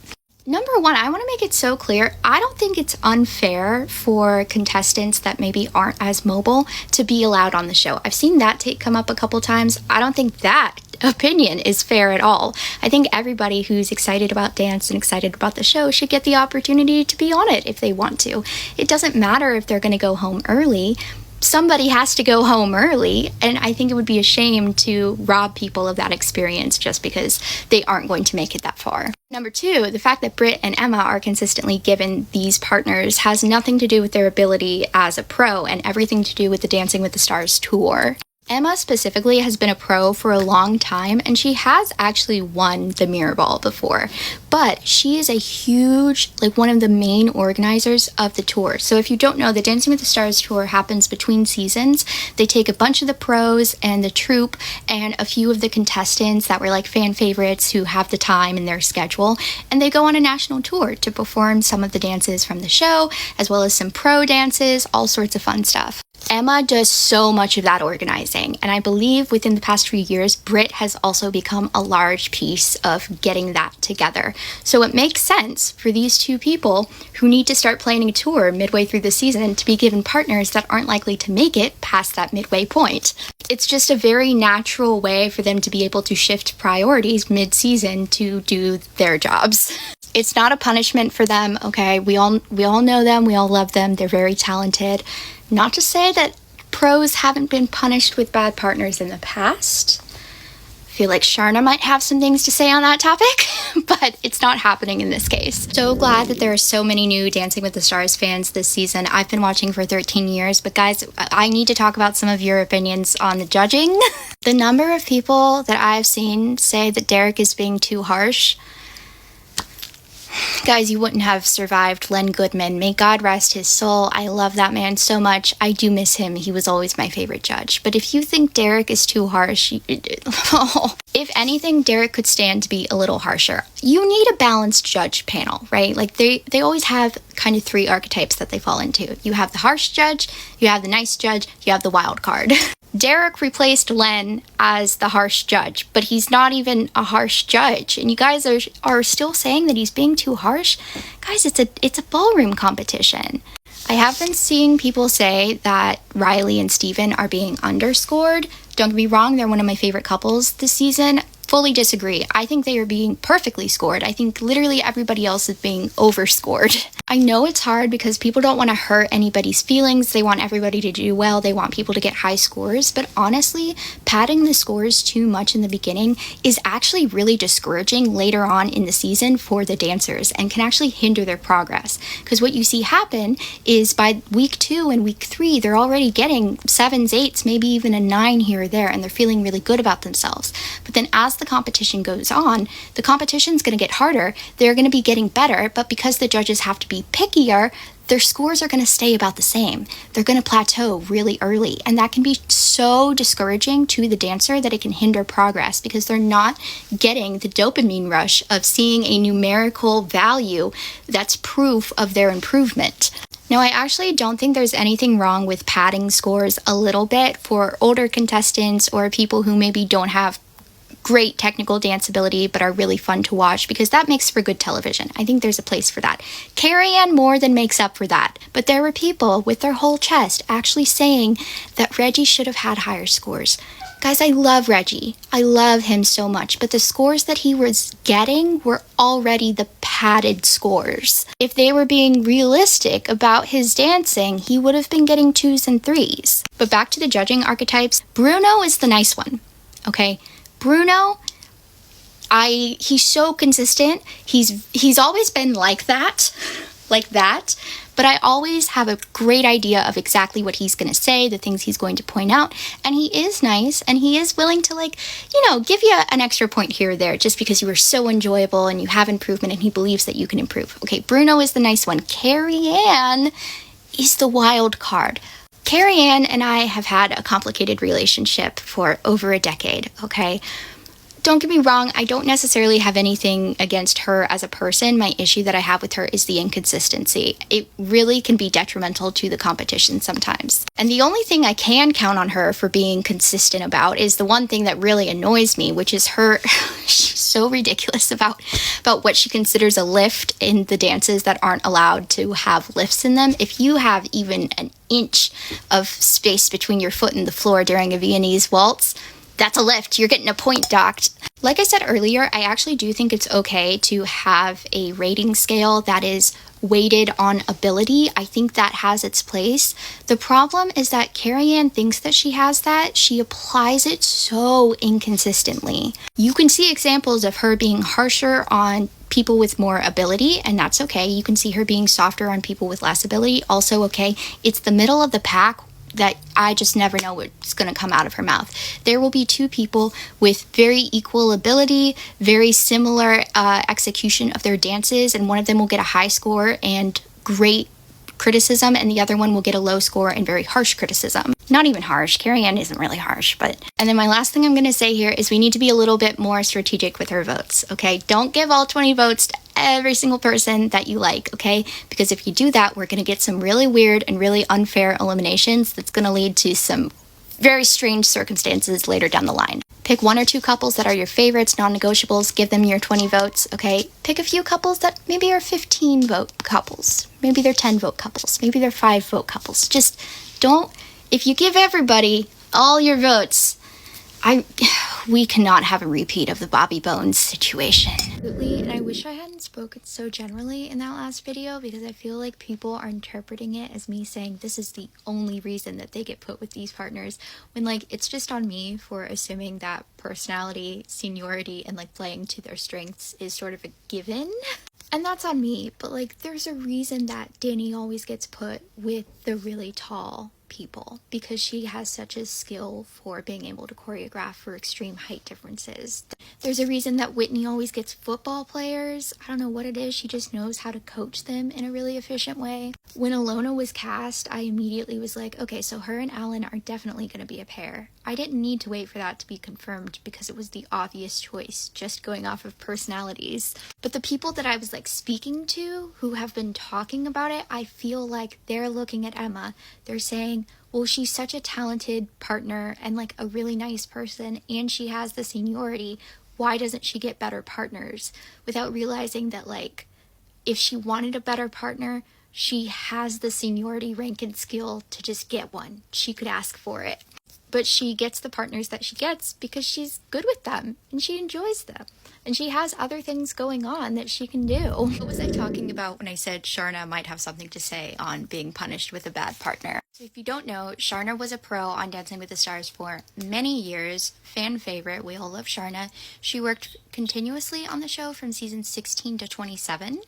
Number one, I want to make it so clear, I don't think it's unfair for contestants that maybe aren't as mobile to be allowed on the show. I've seen that take come up a couple times. I don't think that opinion is fair at all. I think everybody who's excited about dance and excited about the show should get the opportunity to be on it if they want to. It doesn't matter if they're going to go home early. Somebody has to go home early, and I think it would be a shame to rob people of that experience just because they aren't going to make it that far. Number two, the fact that Britt and Emma are consistently given these partners has nothing to do with their ability as a pro and everything to do with the Dancing with the Stars tour. Emma specifically has been a pro for a long time, and she has actually won the Mirror Ball before, but she is a huge, like, one of the main organizers of the tour. So if you don't know, the Dancing with the Stars tour happens between seasons. They take a bunch of the pros and the troupe and a few of the contestants that were like fan favorites who have the time in their schedule, and they go on a national tour to perform some of the dances from the show, as well as some pro dances, all sorts of fun stuff. Emma does so much of that organizing, and I believe within the past few years, Britt has also become a large piece of getting that together. So it makes sense for these two people who need to start planning a tour midway through the season to be given partners that aren't likely to make it past that midway point. It's just a very natural way for them to be able to shift priorities mid-season to do their jobs. It's not a punishment for them, okay? We all know them, we all love them, they're very talented. Not to say that pros haven't been punished with bad partners in the past. I feel like Sharna might have some things to say on that topic, but it's not happening in this case. So glad that there are so many new Dancing with the Stars fans this season. I've been watching for 13 years, but guys, I need to talk about some of your opinions on the judging. The number of people that I've seen say that Derek is being too harsh. Guys, you wouldn't have survived Len Goodman. May God rest his soul. I love that man so much. I do miss him. He was always my favorite judge. But if you think Derek is too harsh, if anything, Derek could stand to be a little harsher. You need a balanced judge panel, right? Like they always have kind of three archetypes that they fall into. You have the harsh judge, you have the nice judge, you have the wild card. Derek replaced Len as the harsh judge, but he's not even a harsh judge. And you guys are still saying that he's being too harsh? Guys, it's a ballroom competition. I have been seeing people say that Riley and Steven are being underscored. Don't get me wrong, they're one of my favorite couples this season. Fully disagree. I think they are being perfectly scored. I think literally everybody else is being overscored. I know it's hard because people don't want to hurt anybody's feelings. They want everybody to do well. They want people to get high scores. But honestly, padding the scores too much in the beginning is actually really discouraging later on in the season for the dancers and can actually hinder their progress. Because what you see happen is by week 2 and week 3, they're already getting 7s, 8s, maybe even a 9 here or there, and they're feeling really good about themselves. But then as the competition goes on, the competition's going to get harder. They're going to be getting better, but because the judges have to be pickier, their scores are going to stay about the same. They're going to plateau really early, and that can be so discouraging to the dancer that it can hinder progress because they're not getting the dopamine rush of seeing a numerical value that's proof of their improvement. Now, I actually don't think there's anything wrong with padding scores a little bit for older contestants or people who maybe don't have great technical dance ability but are really fun to watch, because that makes for good television. I think there's a place for that. Carrie-Anne more than makes up for that. But there were people with their whole chest actually saying that Reggie should have had higher scores. Guys, I love Reggie. I love him so much, but the scores that he was getting were already the padded scores. If they were being realistic about his dancing, he would have been getting 2s and 3s. But back to the judging archetypes, Bruno is the nice one, okay? Bruno, he's so consistent. He's always been like that, but I always have a great idea of exactly what he's going to say, the things he's going to point out, and he is nice, and he is willing to, like, you know, give you an extra point here or there just because you were so enjoyable and you have improvement and he believes that you can improve. Okay, Bruno is the nice one. Carrie-Anne is the wild card. Carrie-Anne and I have had a complicated relationship for over a decade, okay? Don't get me wrong, I don't necessarily have anything against her as a person. My issue that I have with her is the inconsistency. It really can be detrimental to the competition sometimes. And the only thing I can count on her for being consistent about is the one thing that really annoys me, which is her, she's so ridiculous about what she considers a lift in the dances that aren't allowed to have lifts in them. If you have even an inch of space between your foot and the floor during a Viennese waltz, that's a lift. You're getting a point docked. Like I said earlier, I actually do think it's okay to have a rating scale that is weighted on ability. I think that has its place. The problem is that Carrie-Anne thinks that she has that. She applies it so inconsistently. You can see examples of her being harsher on people with more ability, and that's okay. You can see her being softer on people with less ability, also okay. It's the middle of the pack that I just never know what's going to come out of her mouth. There will be 2 people with very equal ability, very similar execution of their dances, and one of them will get a high score and great criticism, and the other one will get a low score and very harsh criticism. Not even harsh. Carrie-Anne isn't really harsh, but... And then my last thing I'm going to say here is we need to be a little bit more strategic with our votes, okay? Don't give all 20 votes to every single person that you like, okay? Because if you do that, we're going to get some really weird and really unfair eliminations that's going to lead to some very strange circumstances later down the line. Pick 1 or 2 couples that are your favorites, non-negotiables, give them your 20 votes, okay? Pick a few couples that maybe are 15 vote couples. Maybe they're 10 vote couples. Maybe they're 5 vote couples. Just don't, if you give everybody all your votes, we cannot have a repeat of the Bobby Bones situation. Absolutely, and I wish I hadn't spoken so generally in that last video because I feel like people are interpreting it as me saying this is the only reason that they get put with these partners, when like it's just on me for assuming that personality, seniority, and like playing to their strengths is sort of a given. And that's on me, but like there's a reason that Dani always gets put with the really tall people because she has such a skill for being able to choreograph for extreme height differences. There's a reason that Whitney always gets football players. I don't know what it is, she just knows how to coach them in a really efficient way. When Ilona was cast, I immediately was like, okay, so her and Alan are definitely going to be a pair. I didn't need to wait for that to be confirmed because it was the obvious choice, just going off of personalities. But the people that I was like speaking to who have been talking about it, I feel like they're looking at Emma. They're saying saying, well, she's such a talented partner and like a really nice person, and she has the seniority, why doesn't she get better partners? Without realizing that, like, if she wanted a better partner, she has the seniority, rank, and skill to just get one. She could ask for it. But she gets the partners that she gets because she's good with them and she enjoys them. And she has other things going on that she can do. What was I talking about when I said Sharna might have something to say on being punished with a bad partner? So if you don't know, Sharna was a pro on Dancing with the Stars for many years. Fan favorite. We all love Sharna. She worked continuously on the show from season 16 to 27.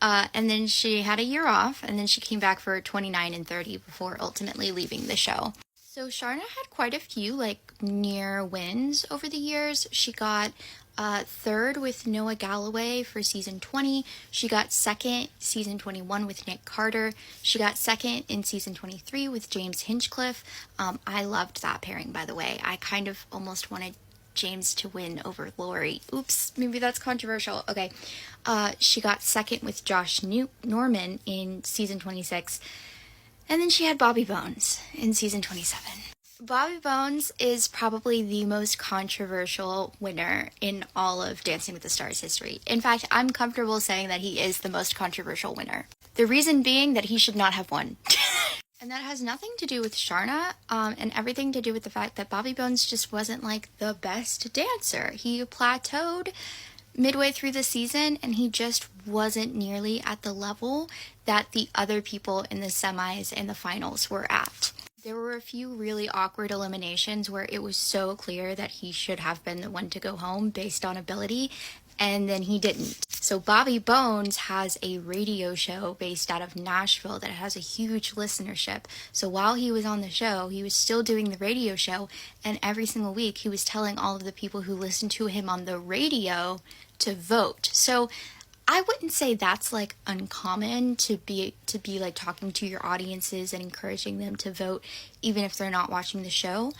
And then she had a year off, and then she came back for 29 and 30 before ultimately leaving the show. So Sharna had quite a few like near wins over the years. She got third with Noah Galloway for season 20. She got second season 21 with Nick Carter. She got second in season 23 with James Hinchcliffe. I loved that pairing, by the way. I kind of almost wanted James to win over Lori. Oops, maybe that's controversial. Okay. She got second with Josh Norman in season 26. And then she had Bobby Bones in season 27. Bobby Bones is probably the most controversial winner in all of Dancing with the Stars history. In fact, I'm comfortable saying that he is the most controversial winner. The reason being that he should not have won. And that has nothing to do with Sharna, and everything to do with the fact that Bobby Bones just wasn't like the best dancer. He plateaued midway through the season, and he just wasn't nearly at the level that the other people in the semis and the finals were at. There were a few really awkward eliminations where it was so clear that he should have been the one to go home based on ability, and then he didn't. So Bobby Bones has a radio show based out of Nashville that has a huge listenership. So while he was on the show, he was still doing the radio show, and every single week he was telling all of the people who listened to him on the radio to vote. So I wouldn't say that's like uncommon to be like talking to your audiences and encouraging them to vote even if they're not watching the show.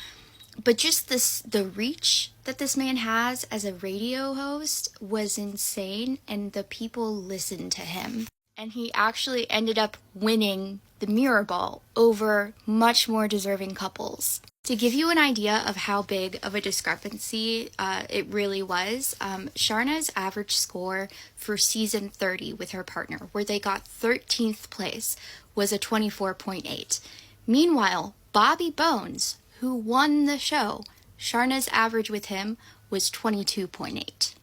But just the reach that this man has as a radio host was insane, and the people listened to him. And he actually ended up winning the Mirror Ball over much more deserving couples. To give you an idea of how big of a discrepancy it really was, Sharna's average score for season 30 with her partner, where they got 13th place, was a 24.8. Meanwhile, Bobby Bones, who won the show, Sharna's average with him was 22.8.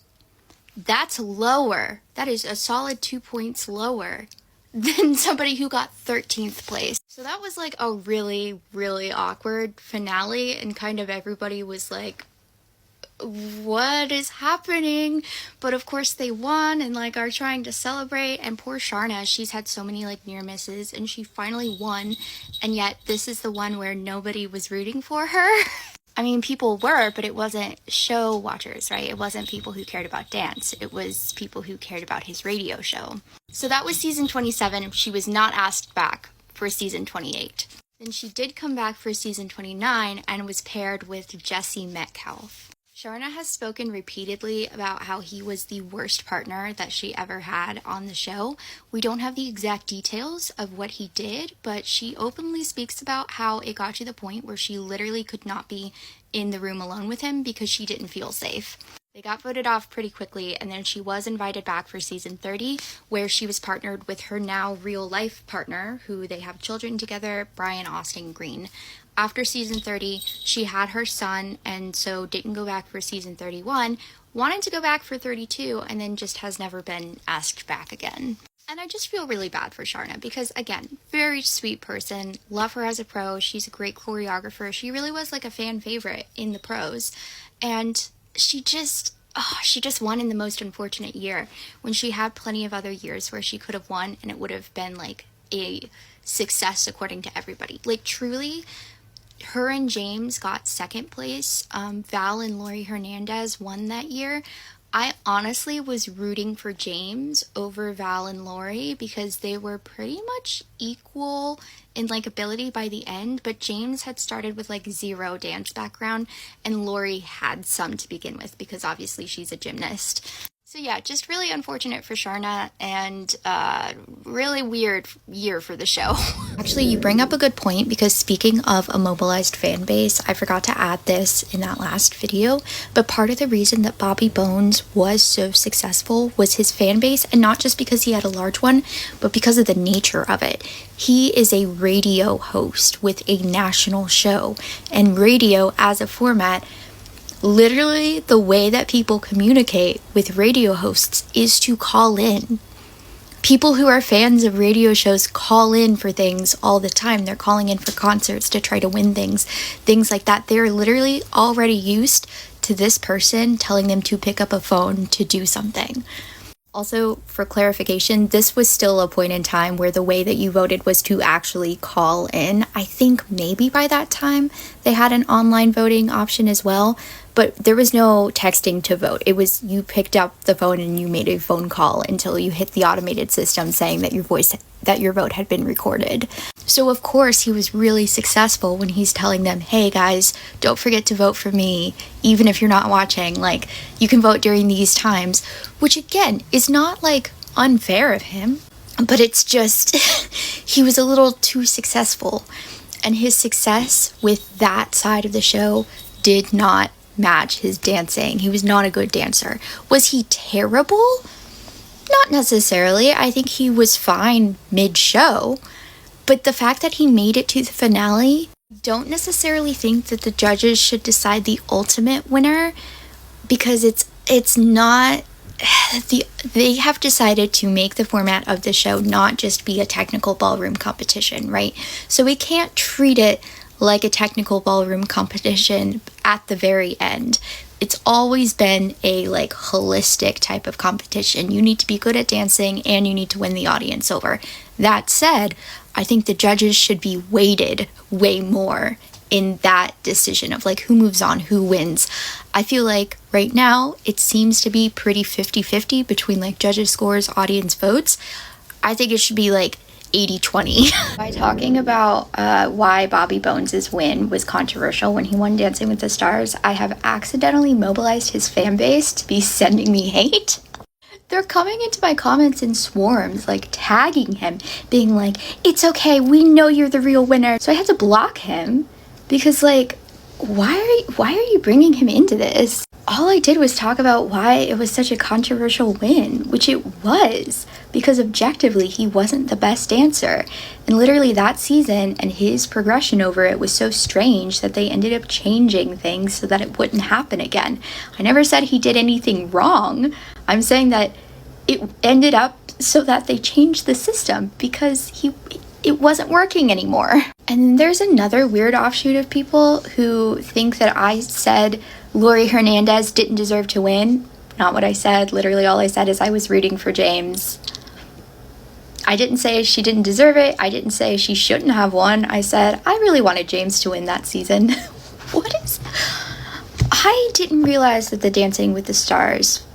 That's lower. That is a solid 2 points lower than somebody who got 13th place. So that was like a really, really awkward finale, and kind of everybody was like, what is happening? But of course they won and like are trying to celebrate, and poor Sharna, she's had so many like near misses, and she finally won, and yet this is the one where nobody was rooting for her. I mean, people were, but it wasn't show watchers, right? It wasn't people who cared about dance. It was people who cared about his radio show. So that was season 27. She was not asked back for season 28. Then she did come back for season 29 and was paired with Jesse Metcalfe. Sharna has spoken repeatedly about how he was the worst partner that she ever had on the show. We don't have the exact details of what he did, but she openly speaks about how it got to the point where she literally could not be in the room alone with him because she didn't feel safe. They got voted off pretty quickly, and then she was invited back for season 30, where she was partnered with her now real-life partner, who they have children together, Brian Austin Green. After season 30, she had her son, and so didn't go back for season 31, wanted to go back for 32, and then just has never been asked back again. And I just feel really bad for Sharna because, again, very sweet person, love her as a pro, she's a great choreographer, she really was like a fan favorite in the pros, and she just won in the most unfortunate year when she had plenty of other years where she could have won and it would have been like a success according to everybody. Like truly, her and James got second place. Val and Lori Hernandez won that year. I honestly was rooting for James over Val and Lori because they were pretty much equal in like ability by the end, but James had started with like zero dance background and Lori had some to begin with because obviously she's a gymnast. So yeah, just really unfortunate for Sharna, and really weird year for the show. Actually, you bring up a good point, because speaking of a mobilized fan base, I forgot to add this in that last video, but part of the reason that Bobby Bones was so successful was his fan base, and not just because he had a large one, but because of the nature of it. He is a radio host with a national show, and radio as a format, literally the way that people communicate with radio hosts is to call in. People who are fans of radio shows call in for things all the time. They're calling in for concerts to try to win things like that. They're literally already used to this person telling them to pick up a phone to do something. Also, for clarification, this was still a point in time where the way that you voted was to actually call in. I think maybe by that time they had an online voting option as well, but there was no texting to vote. It was you picked up the phone and you made a phone call until you hit the automated system saying that your vote had been recorded. So of course he was really successful when he's telling them, hey guys, don't forget to vote for me, even if you're not watching, like, you can vote during these times, which again is not like unfair of him, but it's just he was a little too successful, and his success with that side of the show did not match his dancing. He was not a good dancer. Was he terrible? Not necessarily. I think he was fine mid-show, but the fact that he made it to the finale, I don't necessarily think that the judges should decide the ultimate winner, because it's not they have decided to make the format of the show not just be a technical ballroom competition, right? So we can't treat it like a technical ballroom competition at the very end. It's always been a like holistic type of competition. You need to be good at dancing and you need to win the audience over. That said, I think the judges should be weighted way more in that decision of like who moves on, who wins. I feel like right now it seems to be pretty 50-50 between like judges' scores, audience votes. I think it should be like 80-20. By talking about why Bobby Bones' win was controversial when he won Dancing with the Stars, I have accidentally mobilized his fan base to be sending me hate. They're coming into my comments in swarms, like tagging him, being like, it's okay, we know you're the real winner. So I had to block him because like, why are you bringing him into this? All I did was talk about why it was such a controversial win, which it was, because objectively he wasn't the best dancer. And literally that season and his progression over it was so strange that they ended up changing things so that it wouldn't happen again. I never said he did anything wrong. I'm saying that it ended up so that they changed the system because it wasn't working anymore. And there's another weird offshoot of people who think that I said Lori Hernandez didn't deserve to win. Not what I said. Literally all I said is I was rooting for James. I didn't say she didn't deserve it. I didn't say she shouldn't have won. I said I really wanted James to win that season. I didn't realize that the Dancing with the Stars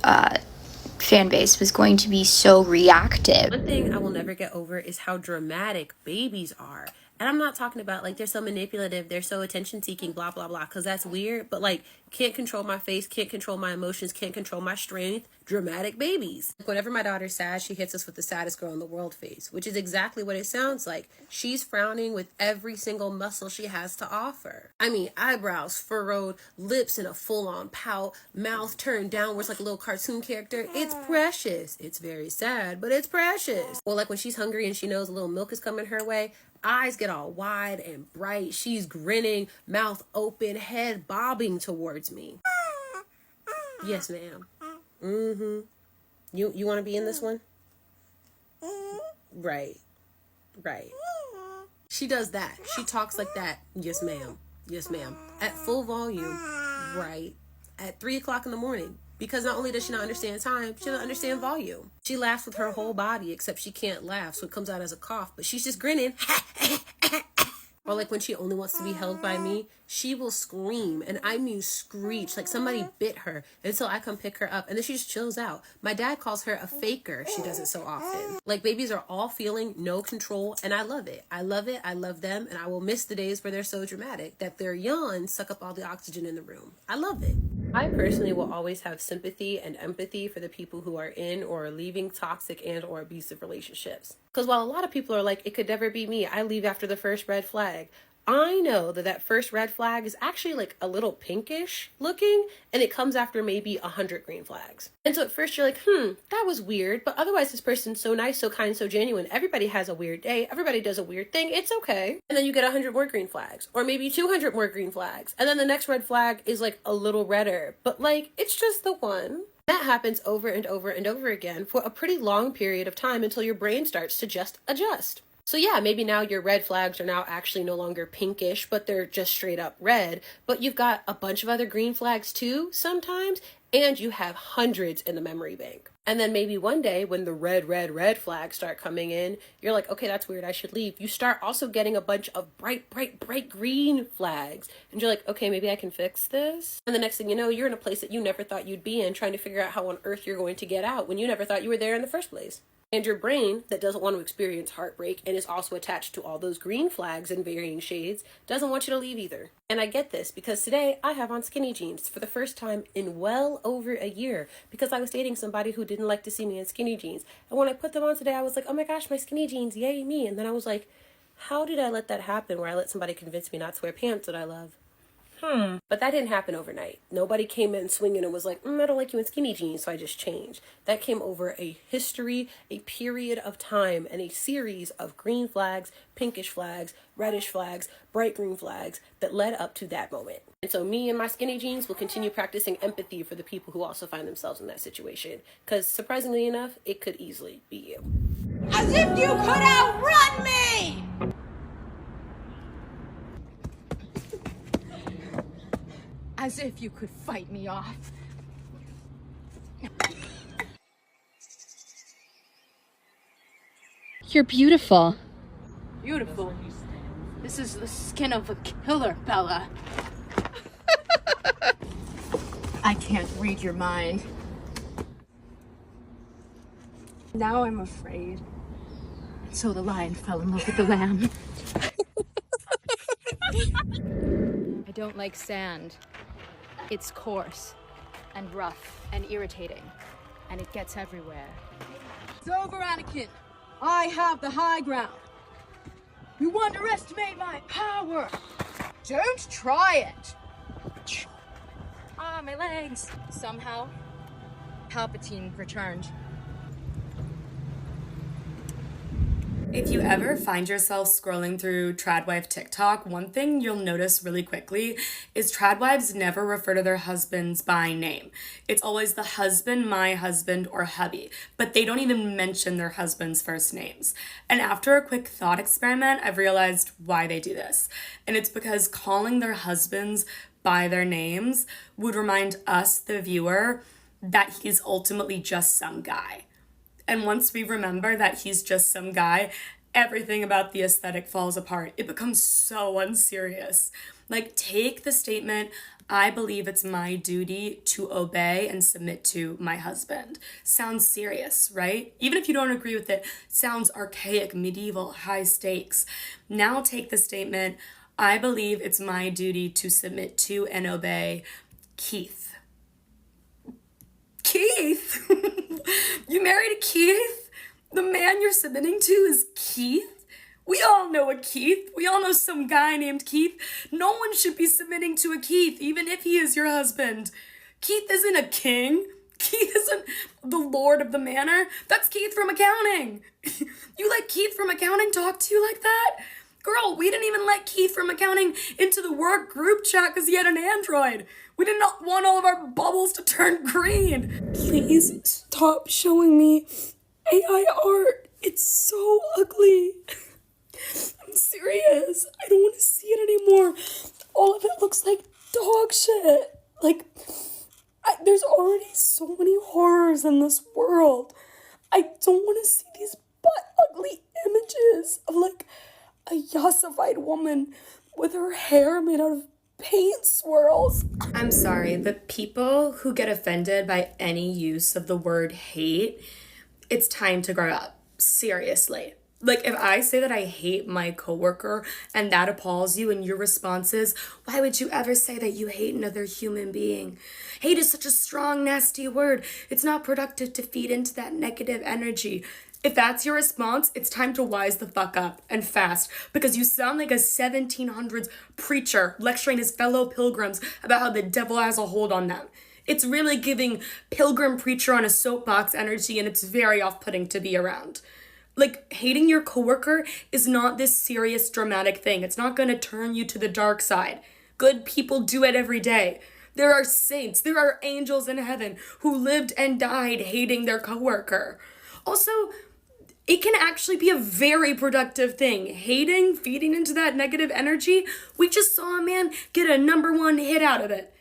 fan base was going to be so reactive. One thing I will never get over is how dramatic babies are. And I'm not talking about like they're so manipulative, they're so attention seeking, blah, blah, blah, because that's weird. But like, can't control my face, can't control my emotions, can't control my strength. Dramatic babies. Whenever my daughter's sad, she hits us with the saddest girl in the world face, which is exactly what it sounds like. She's frowning with every single muscle she has to offer. I mean, eyebrows furrowed, lips in a full-on pout, mouth turned downwards like a little cartoon character. It's precious. It's very sad, but it's precious. Or like when she's hungry and she knows a little milk is coming her way, eyes get all wide and bright. She's grinning, mouth open, head bobbing towards me. Yes, ma'am. Mm-hmm. You want to be in this one? Right. She does that. She talks like that. Yes, ma'am. Yes, ma'am. At full volume. Right. At 3 o'clock in the morning. Because not only does she not understand time, she doesn't understand volume. She laughs with her whole body, except she can't laugh, so it comes out as a cough. But she's just grinning. Or like when she only wants to be held by me, she will scream, and I mean screech, like somebody bit her, until I come pick her up, and then she just chills out. My dad calls her a faker. She does it so often. Like, babies are all feeling, no control, and I love it. I love it. I love them, and I will miss the days where they're so dramatic that their yawns suck up all the oxygen in the room. I love it. I personally will always have sympathy and empathy for the people who are in or are leaving toxic and or abusive relationships. Because while a lot of people are like, it could never be me, I leave after the first red flag. I know that that first red flag is actually like a little pinkish looking, and it comes after maybe 100 green flags. And so at first you're like, that was weird, but otherwise this person's so nice, so kind, so genuine. Everybody has a weird day. Everybody does a weird thing. It's okay. And then you get 100 more green flags, or maybe 200 more green flags. And then the next red flag is like a little redder, but like, it's just the one. That happens over and over and over again for a pretty long period of time until your brain starts to just adjust. So yeah, maybe now your red flags are now actually no longer pinkish, but they're just straight up red. But you've got a bunch of other green flags too sometimes, and you have hundreds in the memory bank. And then maybe one day when the red flags start coming in, you're like, okay, that's weird, I should leave. You start also getting a bunch of bright green flags. And you're like, okay, maybe I can fix this. And the next thing you know, you're in a place that you never thought you'd be in, trying to figure out how on earth you're going to get out when you never thought you were there in the first place. And your brain, that doesn't want to experience heartbreak and is also attached to all those green flags in varying shades, doesn't want you to leave either. And I get this because today I have on skinny jeans for the first time in well over a year because I was dating somebody who didn't like to see me in skinny jeans. And when I put them on today, I was like, oh my gosh, my skinny jeans, yay me. And then I was like, how did I let that happen where I let somebody convince me not to wear pants that I love? But that didn't happen overnight. Nobody came in swinging and was like, I don't like you in skinny jeans, so I just changed. That came over a history, a period of time, and a series of green flags, pinkish flags, reddish flags, bright green flags that led up to that moment. And so me and my skinny jeans will continue practicing empathy for the people who also find themselves in that situation. Because surprisingly enough, it could easily be you. As if you could outrun me! As if you could fight me off. You're beautiful. Beautiful. This is the skin of a killer, Bella. I can't read your mind. Now I'm afraid. And so the lion fell in love with the lamb. I don't like sand. It's coarse and rough and irritating, and it gets everywhere. It's over, Anakin. I have the high ground. You underestimate my power. Don't try it. Ah, my legs! Somehow, Palpatine returned. If you ever find yourself scrolling through tradwife TikTok, one thing you'll notice really quickly is tradwives never refer to their husbands by name. It's always the husband, my husband, or hubby, but they don't even mention their husband's first names. And after a quick thought experiment, I've realized why they do this. And it's because calling their husbands by their names would remind us, the viewer, that he's ultimately just some guy. And once we remember that he's just some guy, everything about the aesthetic falls apart. It becomes so unserious. Like, take the statement, I believe it's my duty to obey and submit to my husband. Sounds serious, right? Even if you don't agree with it, sounds archaic, medieval, high stakes. Now take the statement, I believe it's my duty to submit to and obey Keith. Keith? You married a Keith? The man you're submitting to is Keith? We all know a Keith. We all know some guy named Keith. No one should be submitting to a Keith, even if he is your husband. Keith isn't a king. Keith isn't the lord of the manor. That's Keith from accounting. You let Keith from accounting talk to you like that? Girl, we didn't even let Keith from accounting into the work group chat because he had an Android. We did not want all of our bubbles to turn green. Please stop showing me AI art. It's so ugly. I'm serious. I don't want to see it anymore. All of it looks like dog shit. Like, there's already so many horrors in this world. I don't want to see these butt-ugly images of, like, a yassified woman with her hair made out of paint swirls. I'm sorry, the people who get offended by any use of the word hate, it's time to grow up. Seriously. Like, if I say that I hate my coworker and that appalls you and your response is, why would you ever say that you hate another human being? Hate is such a strong, nasty word. It's not productive to feed into that negative energy. If that's your response, it's time to wise the fuck up and fast, because you sound like a 1700s preacher lecturing his fellow pilgrims about how the devil has a hold on them. It's really giving pilgrim preacher on a soapbox energy, and it's very off-putting to be around. Like, hating your coworker is not this serious, dramatic thing. It's not gonna turn you to the dark side. Good people do it every day. There are saints, there are angels in heaven who lived and died hating their coworker. Also, it can actually be a very productive thing. Hating, feeding into that negative energy, we just saw a man get a #1 hit out of it.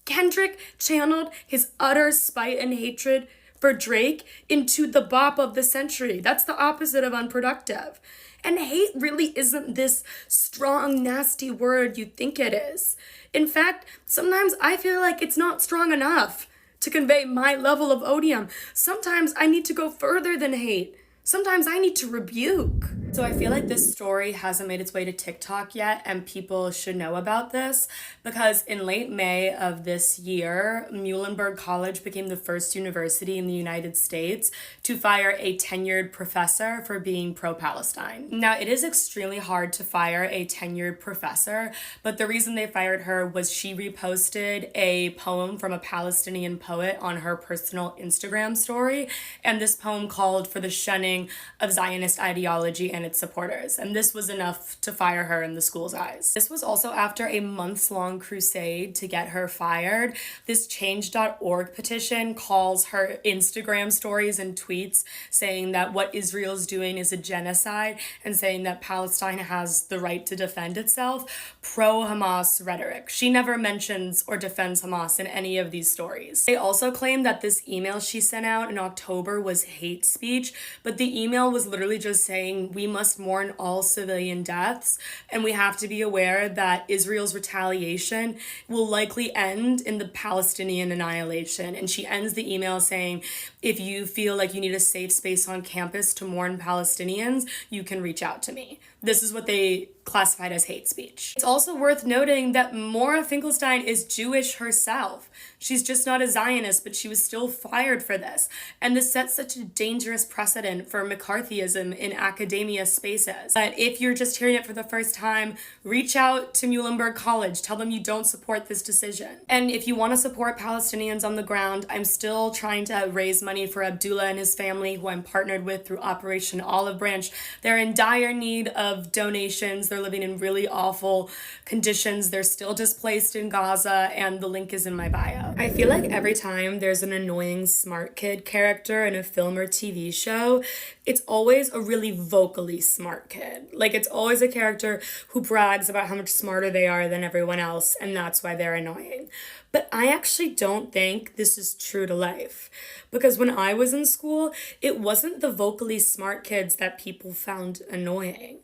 Kendrick channeled his utter spite and hatred for Drake into the bop of the century. That's the opposite of unproductive. And hate really isn't this strong, nasty word you think it is. In fact, sometimes I feel like it's not strong enough to convey my level of odium. Sometimes I need to go further than hate. Sometimes I need to rebuke. So I feel like this story hasn't made its way to TikTok yet, and people should know about this, because in late May of this year, Muhlenberg College became the first university in the United States to fire a tenured professor for being pro-Palestine. Now, it is extremely hard to fire a tenured professor, but the reason they fired her was she reposted a poem from a Palestinian poet on her personal Instagram story, and this poem called for the shunning of Zionist ideology and its supporters, and this was enough to fire her in the school's eyes. This was also after a months-long crusade to get her fired. This change.org petition calls her Instagram stories and tweets saying that what Israel's doing is a genocide and saying that Palestine has the right to defend itself, pro-Hamas rhetoric. She never mentions or defends Hamas in any of these stories. They also claim that this email she sent out in October was hate speech, but the email was literally just saying we must mourn all civilian deaths, and we have to be aware that Israel's retaliation will likely end in the Palestinian annihilation. And she ends the email saying, if you feel like you need a safe space on campus to mourn Palestinians, you can reach out to me. This is what they classified as hate speech. It's also worth noting that Mora Finkelstein is Jewish herself. She's just not a Zionist, but she was still fired for this. And this sets such a dangerous precedent for McCarthyism in academia spaces. But if you're just hearing it for the first time, reach out to Muhlenberg College. Tell them you don't support this decision. And if you want to support Palestinians on the ground, I'm still trying to raise money for Abdullah and his family, who I'm partnered with through Operation Olive Branch. They're in dire need of donations. They're living in really awful conditions. They're still displaced in Gaza, and the link is in my bio. I feel like every time there's an annoying smart kid character in a film or TV show, it's always a really vocally smart kid. Like, it's always a character who brags about how much smarter they are than everyone else, and that's why they're annoying. But I actually don't think this is true to life. Because when I was in school, it wasn't the vocally smart kids that people found annoying.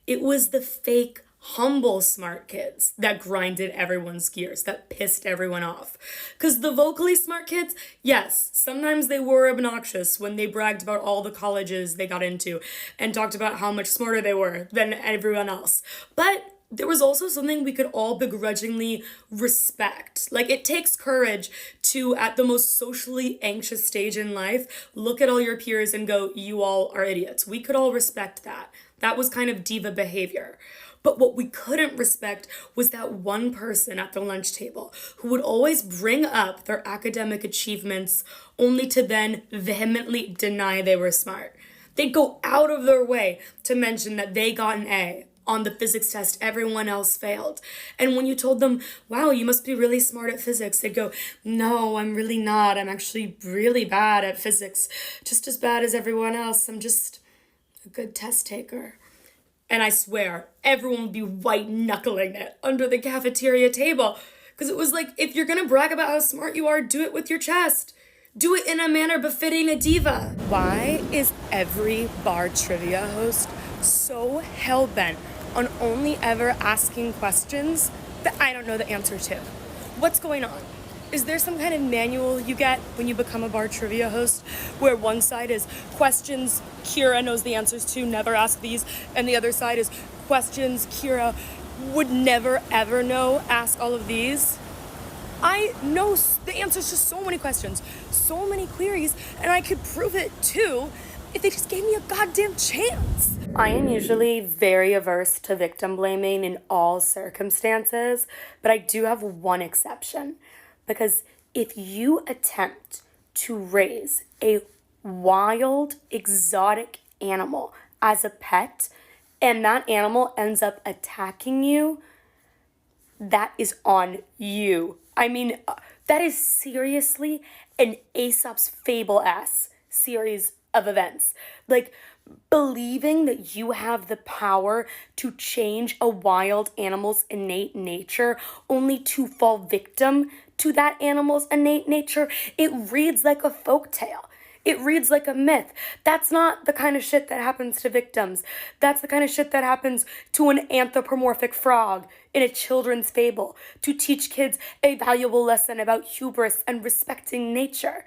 It was the fake, humble smart kids that grinded everyone's gears, that pissed everyone off. Because the vocally smart kids, yes, sometimes they were obnoxious when they bragged about all the colleges they got into and talked about how much smarter they were than everyone else. But there was also something we could all begrudgingly respect. Like, it takes courage to, at the most socially anxious stage in life, look at all your peers and go, you all are idiots. We could all respect that. That was kind of diva behavior. But what we couldn't respect was that one person at the lunch table who would always bring up their academic achievements only to then vehemently deny they were smart. They'd go out of their way to mention that they got an A on the physics test everyone else failed. And when you told them, wow, you must be really smart at physics, they'd go, no, I'm really not. I'm actually really bad at physics, just as bad as everyone else. I'm just a good test taker. And I swear, everyone would be white-knuckling it under the cafeteria table. Because it was like, if you're gonna brag about how smart you are, do it with your chest. Do it in a manner befitting a diva. Why is every bar trivia host so hell-bent on only ever asking questions that I don't know the answer to? What's going on? Is there some kind of manual you get when you become a bar trivia host where one side is questions Kira knows the answers to, never ask these, and the other side is questions Kira would never ever know, ask all of these? I know the answers to so many questions, so many queries, and I could prove it too if they just gave me a goddamn chance. I am usually very averse to victim blaming in all circumstances, but I do have one exception. Because if you attempt to raise a wild, exotic animal as a pet, and that animal ends up attacking you, that is on you. I mean, that is seriously an Aesop's Fable-ass series of events. Like, believing that you have the power to change a wild animal's innate nature only to fall victim to that animal's innate nature, it reads like a folktale. It reads like a myth. That's not the kind of shit that happens to victims. That's the kind of shit that happens to an anthropomorphic frog in a children's fable to teach kids a valuable lesson about hubris and respecting nature.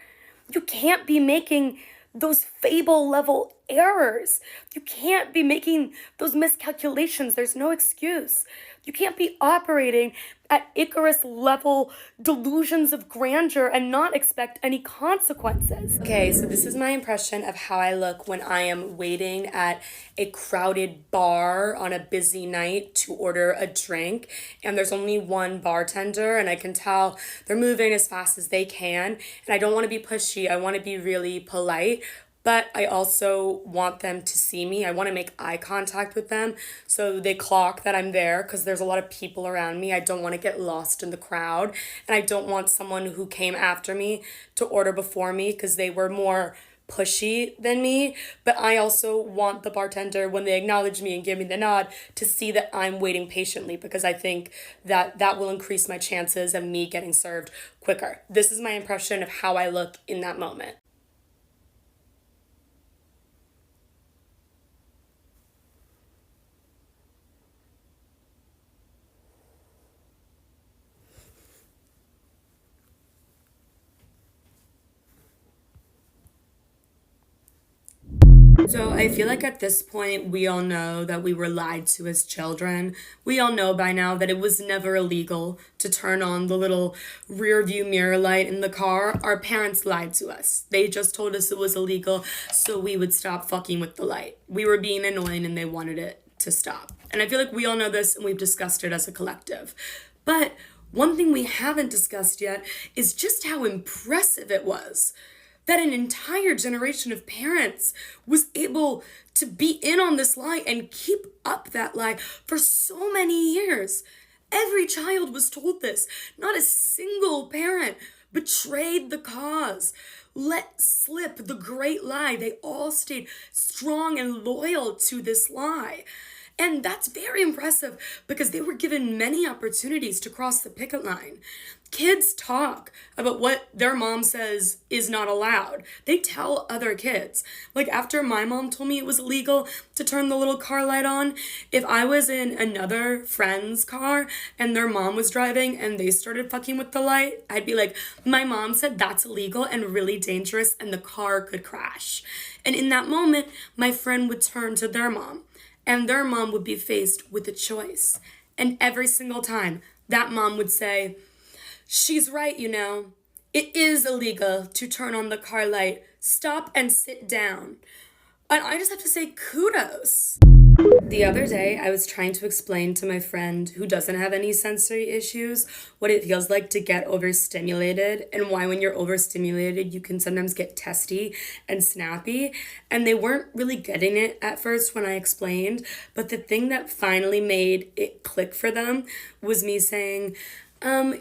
You can't be making those fable level errors. You can't be making those miscalculations. There's no excuse. You can't be operating at Icarus level delusions of grandeur and not expect any consequences. Okay, so this is my impression of how I look when I am waiting at a crowded bar on a busy night to order a drink, and there's only one bartender, and I can tell they're moving as fast as they can, and I don't want to be pushy. I want to be really polite, but I also want them to see me. I want to make eye contact with them so they clock that I'm there because there's a lot of people around me. I don't want to get lost in the crowd, and I don't want someone who came after me to order before me because they were more pushy than me. But I also want the bartender, when they acknowledge me and give me the nod, to see that I'm waiting patiently because I think that that will increase my chances of me getting served quicker. This is my impression of how I look in that moment. So I feel like at this point, we all know that we were lied to as children. We all know by now that it was never illegal to turn on the little rear view mirror light in the car. Our parents lied to us. They just told us it was illegal so we would stop fucking with the light. We were being annoying and they wanted it to stop. And I feel like we all know this and we've discussed it as a collective. But one thing we haven't discussed yet is just how impressive it was that an entire generation of parents was able to be in on this lie and keep up that lie for so many years. Every child was told this. Not a single parent betrayed the cause, let slip the great lie. They all stayed strong and loyal to this lie. And that's very impressive because they were given many opportunities to cross the picket line. Kids talk about what their mom says is not allowed. They tell other kids. Like after my mom told me it was illegal to turn the little car light on, if I was in another friend's car and their mom was driving and they started fucking with the light, I'd be like, my mom said that's illegal and really dangerous and the car could crash. And in that moment, my friend would turn to their mom. And their mom would be faced with a choice. And every single time, that mom would say, she's right, you know. It is illegal to turn on the car light. Stop and sit down. And I just have to say kudos. The other day, I was trying to explain to my friend who doesn't have any sensory issues what it feels like to get overstimulated and why when you're overstimulated, you can sometimes get testy and snappy. And they weren't really getting it at first when I explained, but the thing that finally made it click for them was me saying,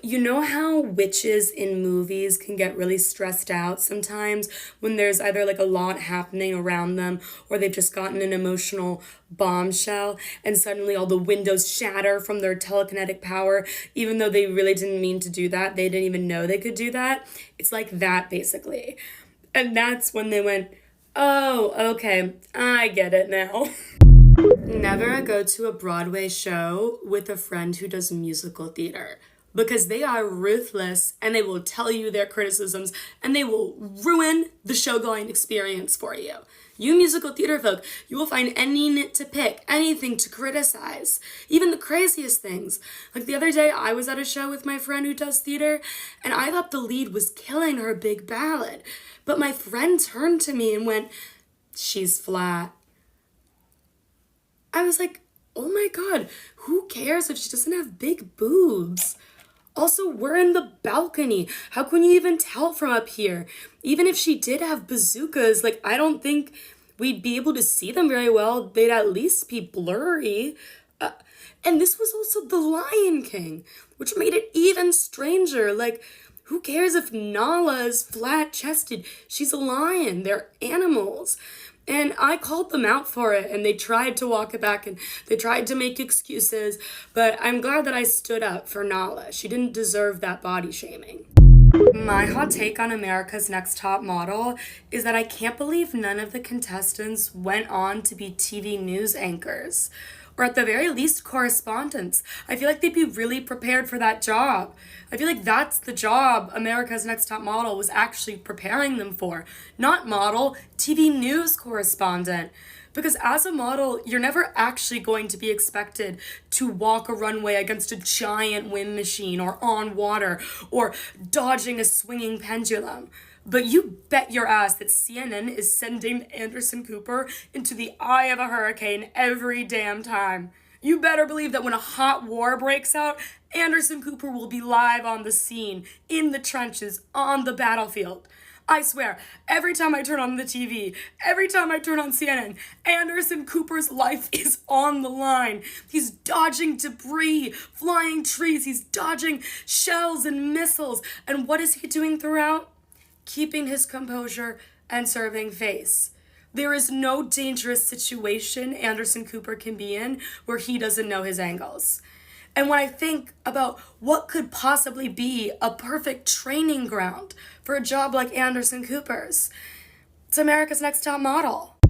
you know how witches in movies can get really stressed out sometimes when there's either like a lot happening around them or they've just gotten an emotional bombshell and suddenly all the windows shatter from their telekinetic power, even though they really didn't mean to do that. They didn't even know they could do that. It's like that basically. And that's when they went, oh, okay, I get it now. Never go to a Broadway show with a friend who does musical theater. because they are ruthless and they will tell you their criticisms and they will ruin the show-going experience for you. You musical theater folk, you will find any nit to pick, anything to criticize, even the craziest things. Like the other day, I was at a show with my friend who does theater, and I thought the lead was killing her big ballad. But my friend turned to me and went, "She's flat." I was like, oh my God, who cares if she doesn't have big boobs? Also, we're in the balcony. How can you even tell from up here? Even if she did have bazookas, like, I don't think we'd be able to see them very well. They'd at least be blurry. And this was also The Lion King, which made it even stranger. Like, who cares if Nala is flat-chested? She's a lion. They're animals. And I called them out for it, and they tried to walk it back, and they tried to make excuses, but I'm glad that I stood up for Nala. She didn't deserve that body shaming. My hot take on America's Next Top Model is that I can't believe none of the contestants went on to be TV news anchors, or at the very least, correspondents. I feel like they'd be really prepared for that job. I feel like that's the job America's Next Top Model was actually preparing them for. Not model, TV news correspondent. Because as a model, you're never actually going to be expected to walk a runway against a giant wind machine or on water or dodging a swinging pendulum. But you bet your ass that CNN is sending Anderson Cooper into the eye of a hurricane every damn time. You better believe that when a hot war breaks out, Anderson Cooper will be live on the scene, in the trenches, on the battlefield. I swear, every time I turn on the TV, every time I turn on CNN, Anderson Cooper's life is on the line. He's dodging debris, flying trees, he's dodging shells and missiles. And what is he doing throughout? Keeping his composure and serving face. There is no dangerous situation Anderson Cooper can be in where he doesn't know his angles. And when I think about what could possibly be a perfect training ground for a job like Anderson Cooper's, it's America's Next Top Model.